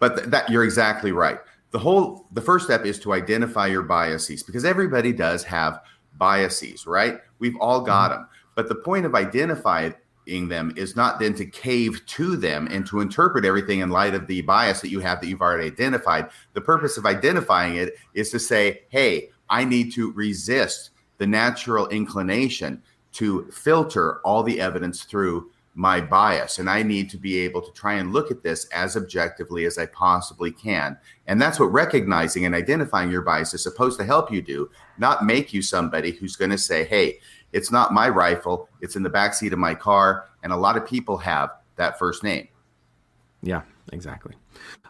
but that you're exactly right. The first step is to identify your biases, because everybody does have biases, right? We've all got them. But the point of identifying them is not then to cave to them and to interpret everything in light of the bias that you have that you've already identified. The purpose of identifying it is to say, hey, I need to resist the natural inclination to filter all the evidence through my bias. And I need to be able to try and look at this as objectively as I possibly can. And that's what recognizing and identifying your bias is supposed to help you do, not make you somebody who's going to say, hey, it's not my rifle, it's in the backseat of my car. And a lot of people have that first name. Yeah, exactly.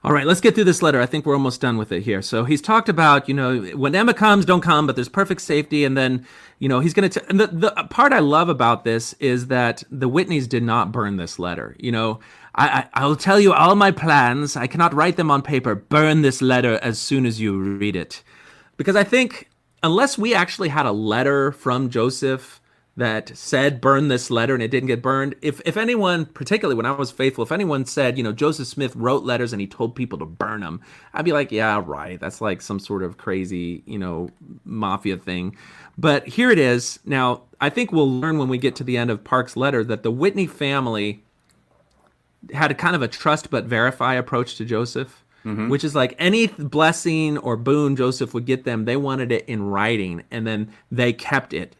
All right, let's get through this letter. I think we're almost done with it here. So he's talked about, when Emma comes, don't come, but there's perfect safety. And then, he's going to, and the part I love about this is that the Whitneys did not burn this letter. I'll tell you all my plans. I cannot write them on paper. Burn this letter as soon as you read it. Because I think unless we actually had a letter from Joseph that said burn this letter and it didn't get burned, if anyone, particularly when I was faithful, if anyone said, Joseph Smith wrote letters and he told people to burn them, I'd be like, yeah, right. That's like some sort of crazy, mafia thing. But here it is. Now, I think we'll learn when we get to the end of Park's letter that the Whitney family had a kind of a trust but verify approach to Joseph. Which is like any blessing or boon Joseph would get them, they wanted it in writing, and then they kept it.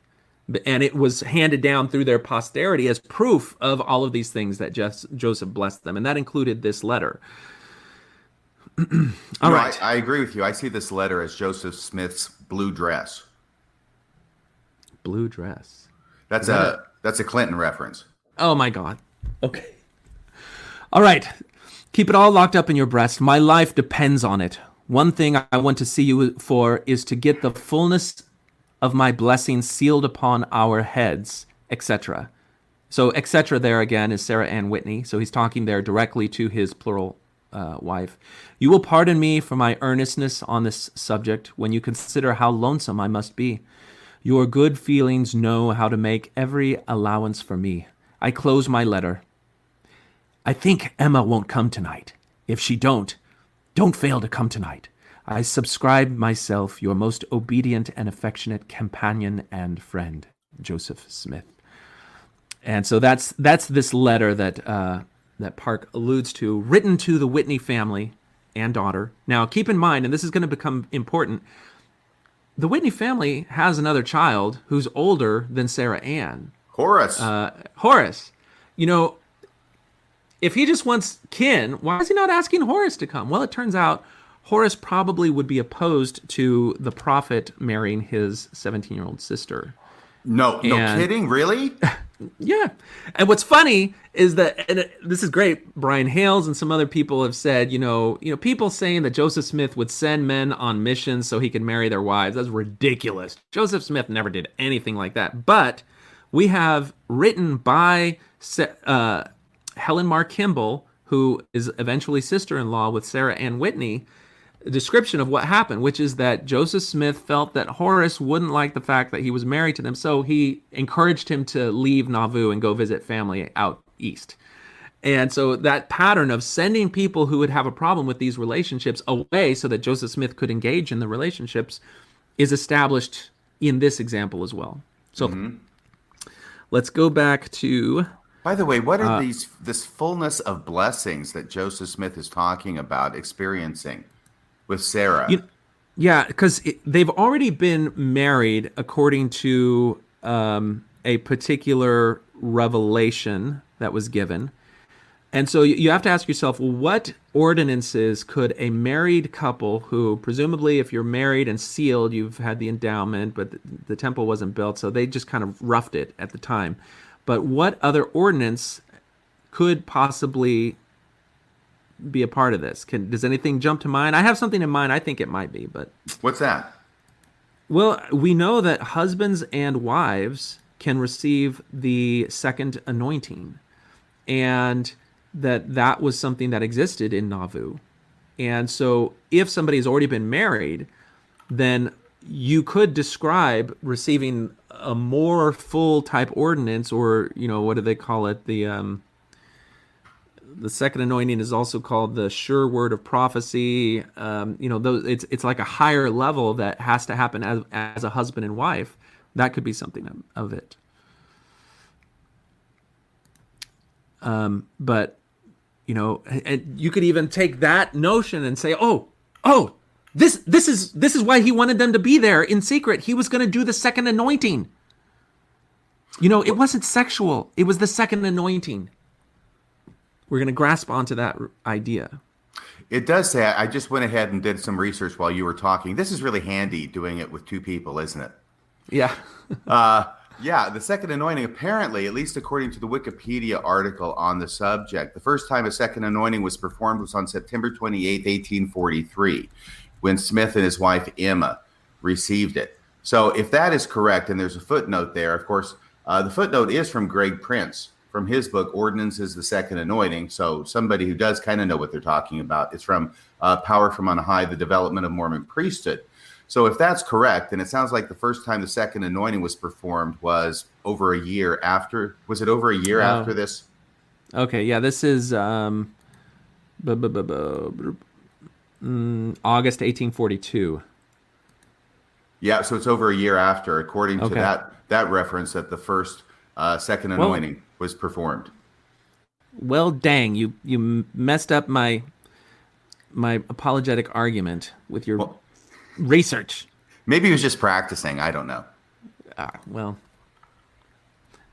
And it was handed down through their posterity as proof of all of these things that Joseph blessed them. And that included this letter. All right. I agree with you. I see this letter as Joseph Smith's blue dress. Blue dress. That's a Clinton reference. Oh, my God. Okay. All right. Keep it all locked up in your breast. My life depends on it. One thing I want to see you for is to get the fullness of my blessings sealed upon our heads, etc. So, etc. there again is Sarah Ann Whitney. So he's talking there directly to his plural wife. You will pardon me for my earnestness on this subject when you consider how lonesome I must be. Your good feelings know how to make every allowance for me. I close my letter. I think Emma won't come tonight. If she don't fail to come tonight. I subscribe myself your most obedient and affectionate companion and friend, Joseph Smith. And so that's this letter that Park alludes to, written to the Whitney family and daughter. Now, keep in mind, and this is going to become important, the Whitney family has another child who's older than Sarah Ann. Horace. Horace. If he just wants kin, why is he not asking Horace to come? Well, it turns out Horace probably would be opposed to the prophet marrying his 17-year-old sister. No, no And kidding, really? yeah. And what's funny is that, this is great, Brian Hales and some other people have said, people saying that Joseph Smith would send men on missions so he could marry their wives. That's ridiculous. Joseph Smith never did anything like that. But we have written by Helen Mar Kimball, who is eventually sister-in-law with Sarah Ann Whitney, a description of what happened, which is that Joseph Smith felt that Horace wouldn't like the fact that he was married to them, so he encouraged him to leave Nauvoo and go visit family out east. And so that pattern of sending people who would have a problem with these relationships away so that Joseph Smith could engage in the relationships is established in this example as well. So let's go back to... By the way, what are this fullness of blessings that Joseph Smith is talking about experiencing with Sarah? Yeah, because they've already been married according to a particular revelation that was given. And so you have to ask yourself, what ordinances could a married couple who, presumably if you're married and sealed, you've had the endowment, but the temple wasn't built, so they just kind of roughed it at the time. But what other ordinance could possibly be a part of this? Does anything jump to mind? I have something in mind. I think it might be, but... What's that? Well, we know that husbands and wives can receive the second anointing, and that was something that existed in Nauvoo. And so if somebody has already been married, then you could describe receiving a more full type ordinance, or, what do they call it? The second anointing is also called the sure word of prophecy. It's like a higher level that has to happen as a husband and wife. That could be something of it. But, and you could even take that notion and say, this is why he wanted them to be there in secret. He was going to do the second anointing. It wasn't sexual. It was the second anointing. We're going to grasp onto that idea. It does say, I just went ahead and did some research while you were talking. This is really handy doing it with two people, isn't it? Yeah. Yeah, the second anointing, apparently, at least according to the Wikipedia article on the subject, the first time a second anointing was performed was on September 28, 1843, when Smith and his wife Emma received it. So if that is correct, and there's a footnote there, of course, the footnote is from Greg Prince, from his book, Ordinances, the Second Anointing. So somebody who does kind of know what they're talking about. It's from Power from on High, The Development of Mormon Priesthood. So if that's correct, and it sounds like the first time the second anointing was performed was over a year after. Was it over a year after this? Okay, yeah, this is August 1842. Yeah, so it's over a year after, according to that reference, that the first second anointing was performed. Well, dang, you messed up my apologetic argument with your research. Maybe he was just practicing. I don't know. Well,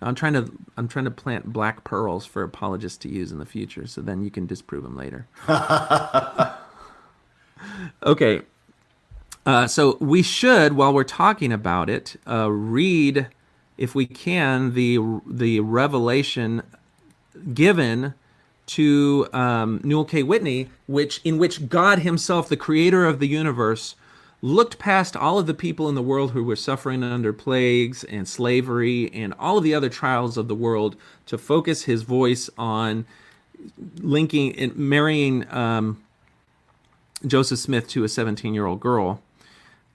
I'm trying to plant black pearls for apologists to use in the future, so then you can disprove them later. Okay. So we should, while we're talking about it, read, if we can, the revelation given to Newell K. Whitney, in which God himself, the creator of the universe, looked past all of the people in the world who were suffering under plagues and slavery and all of the other trials of the world to focus his voice on linking and marrying Joseph Smith to a 17-year-old girl.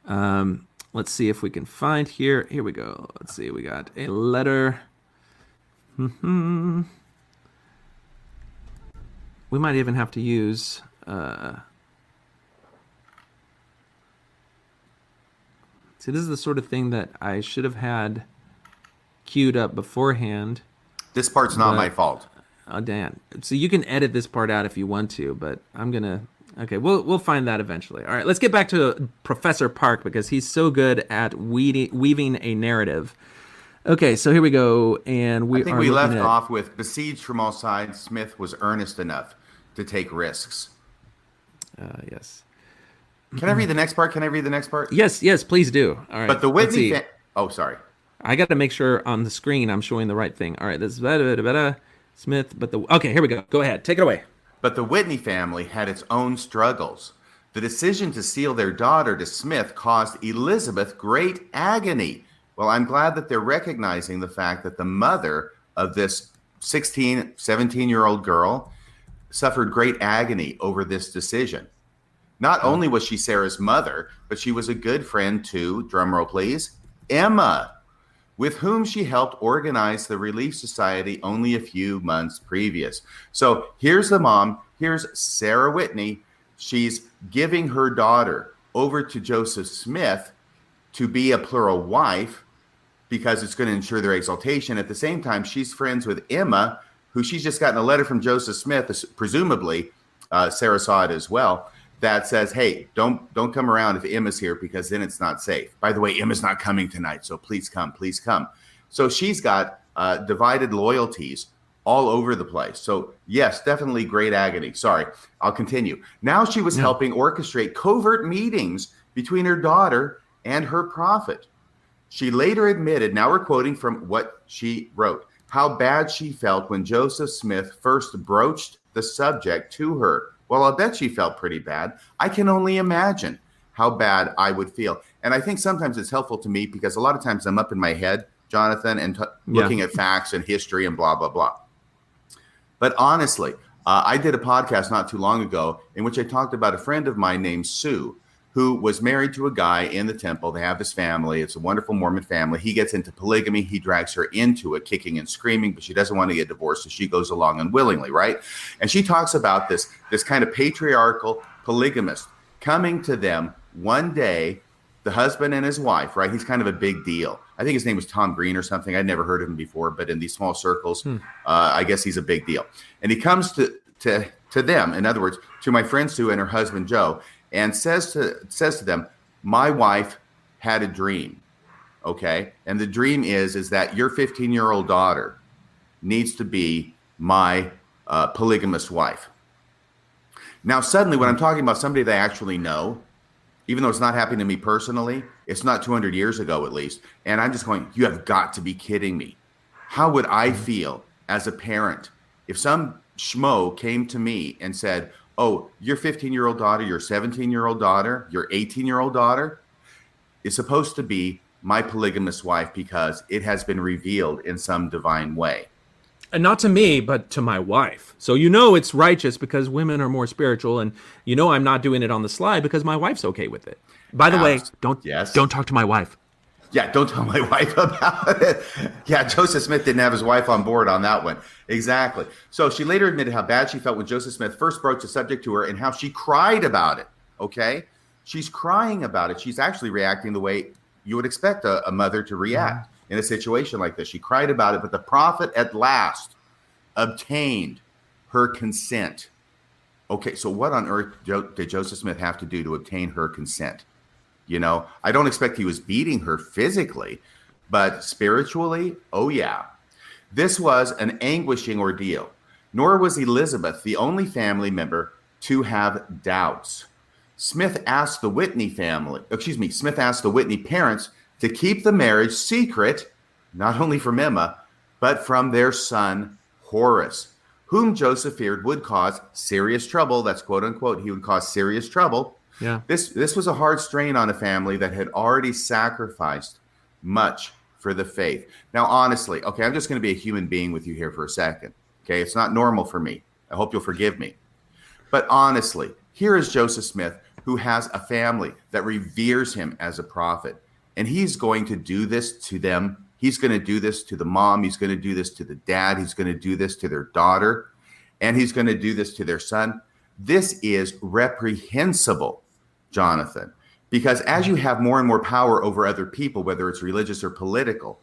Let's see if we can find here. Here we go. Let's see. We got a letter. We might even have to use... See, this is the sort of thing that I should have had queued up beforehand. This part's not my fault. Oh, Dan. So you can edit this part out if you want to, but I'm going to... Okay, we'll find that eventually. All right, let's get back to Professor Park, because he's so good at weaving a narrative. Okay, so here we go, and I think we left off with, besieged from all sides, Smith was earnest enough to take risks. Yes. Can I read the next part? Yes, please do. All right. But the Whitney... Oh, sorry. I got to make sure on the screen I'm showing the right thing. All right, this is Smith, but okay, here we go. Go ahead, take it away. But the Whitney family had its own struggles. The decision to seal their daughter to Smith caused Elizabeth great agony. Well, I'm glad that they're recognizing the fact that the mother of this 16, 17-year-old girl suffered great agony over this decision. Not only was she Sarah's mother, but she was a good friend to, drumroll please, Emma, with whom she helped organize the Relief Society only a few months previous. So here's the mom. Here's Sarah Whitney. She's giving her daughter over to Joseph Smith to be a plural wife because it's going to ensure their exaltation. At the same time, she's friends with Emma, who she's just gotten a letter from Joseph Smith, presumably Sarah saw it as well, that says, hey, don't come around if Emma's here because then it's not safe. By the way, Emma's not coming tonight, so please come, please come. So she's got divided loyalties all over the place. So yes, definitely great agony. Sorry, I'll continue. Now she was helping orchestrate covert meetings between her daughter and her prophet. She later admitted, now we're quoting from what she wrote, how bad she felt when Joseph Smith first broached the subject to her. Well, I'll bet she felt pretty bad. I can only imagine how bad I would feel. And I think sometimes it's helpful to me because a lot of times I'm up in my head, Jonathan, and looking at facts and history and blah, blah, blah. But honestly, I did a podcast not too long ago in which I talked about a friend of mine named Sue, who was married to a guy in the temple. They have this family. It's a wonderful Mormon family. He gets into polygamy. He drags her into it, kicking and screaming, but she doesn't want to get divorced, so she goes along unwillingly, right? And she talks about this kind of patriarchal polygamist coming to them one day, the husband and his wife, right? He's kind of a big deal. I think his name was Tom Green or something. I'd never heard of him before, but in these small circles, I guess he's a big deal. And he comes to them, in other words, to my friend Sue and her husband Joe, and says to them, my wife had a dream, okay? And the dream is that your 15-year-old daughter needs to be my polygamous wife. Now, suddenly, when I'm talking about somebody that I actually know, even though it's not happening to me personally, it's not 200 years ago at least, and I'm just going, you have got to be kidding me. How would I feel as a parent if some schmo came to me and said, oh, your 15-year-old daughter, your 17-year-old daughter, your 18-year-old daughter is supposed to be my polygamous wife because it has been revealed in some divine way. And not to me, but to my wife. So it's righteous because women are more spiritual, and I'm not doing it on the sly because my wife's okay with it. By the way, don't talk to my wife. Yeah, don't tell my wife about it. Yeah, Joseph Smith didn't have his wife on board on that one. Exactly. So she later admitted how bad she felt when Joseph Smith first broached the subject to her and how she cried about it, okay? She's crying about it. She's actually reacting the way you would expect a mother to react in a situation like this. She cried about it, but the prophet at last obtained her consent. Okay, so what on earth did Joseph Smith have to do to obtain her consent? I don't expect he was beating her physically, but spiritually, oh yeah. This was an anguishing ordeal. Nor was Elizabeth the only family member to have doubts. Smith asked the Whitney parents to keep the marriage secret, not only from Emma, but from their son, Horace, whom Joseph feared would cause serious trouble. That's quote unquote, he would cause serious trouble. Yeah. This was a hard strain on a family that had already sacrificed much for the faith. Now, honestly, okay, I'm just going to be a human being with you here for a second. Okay, it's not normal for me. I hope you'll forgive me. But honestly, here is Joseph Smith, who has a family that reveres him as a prophet. And he's going to do this to them. He's going to do this to the mom. He's going to do this to the dad. He's going to do this to their daughter. And he's going to do this to their son. This is reprehensible, Jonathan, because as you have more and more power over other people, whether it's religious or political,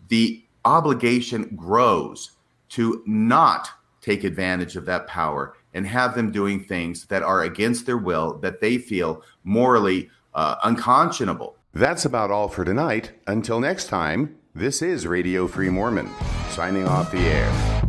the obligation grows to not take advantage of that power and have them doing things that are against their will, that they feel morally unconscionable. That's about all for tonight. Until next time, this is Radio Free Mormon, signing off the air.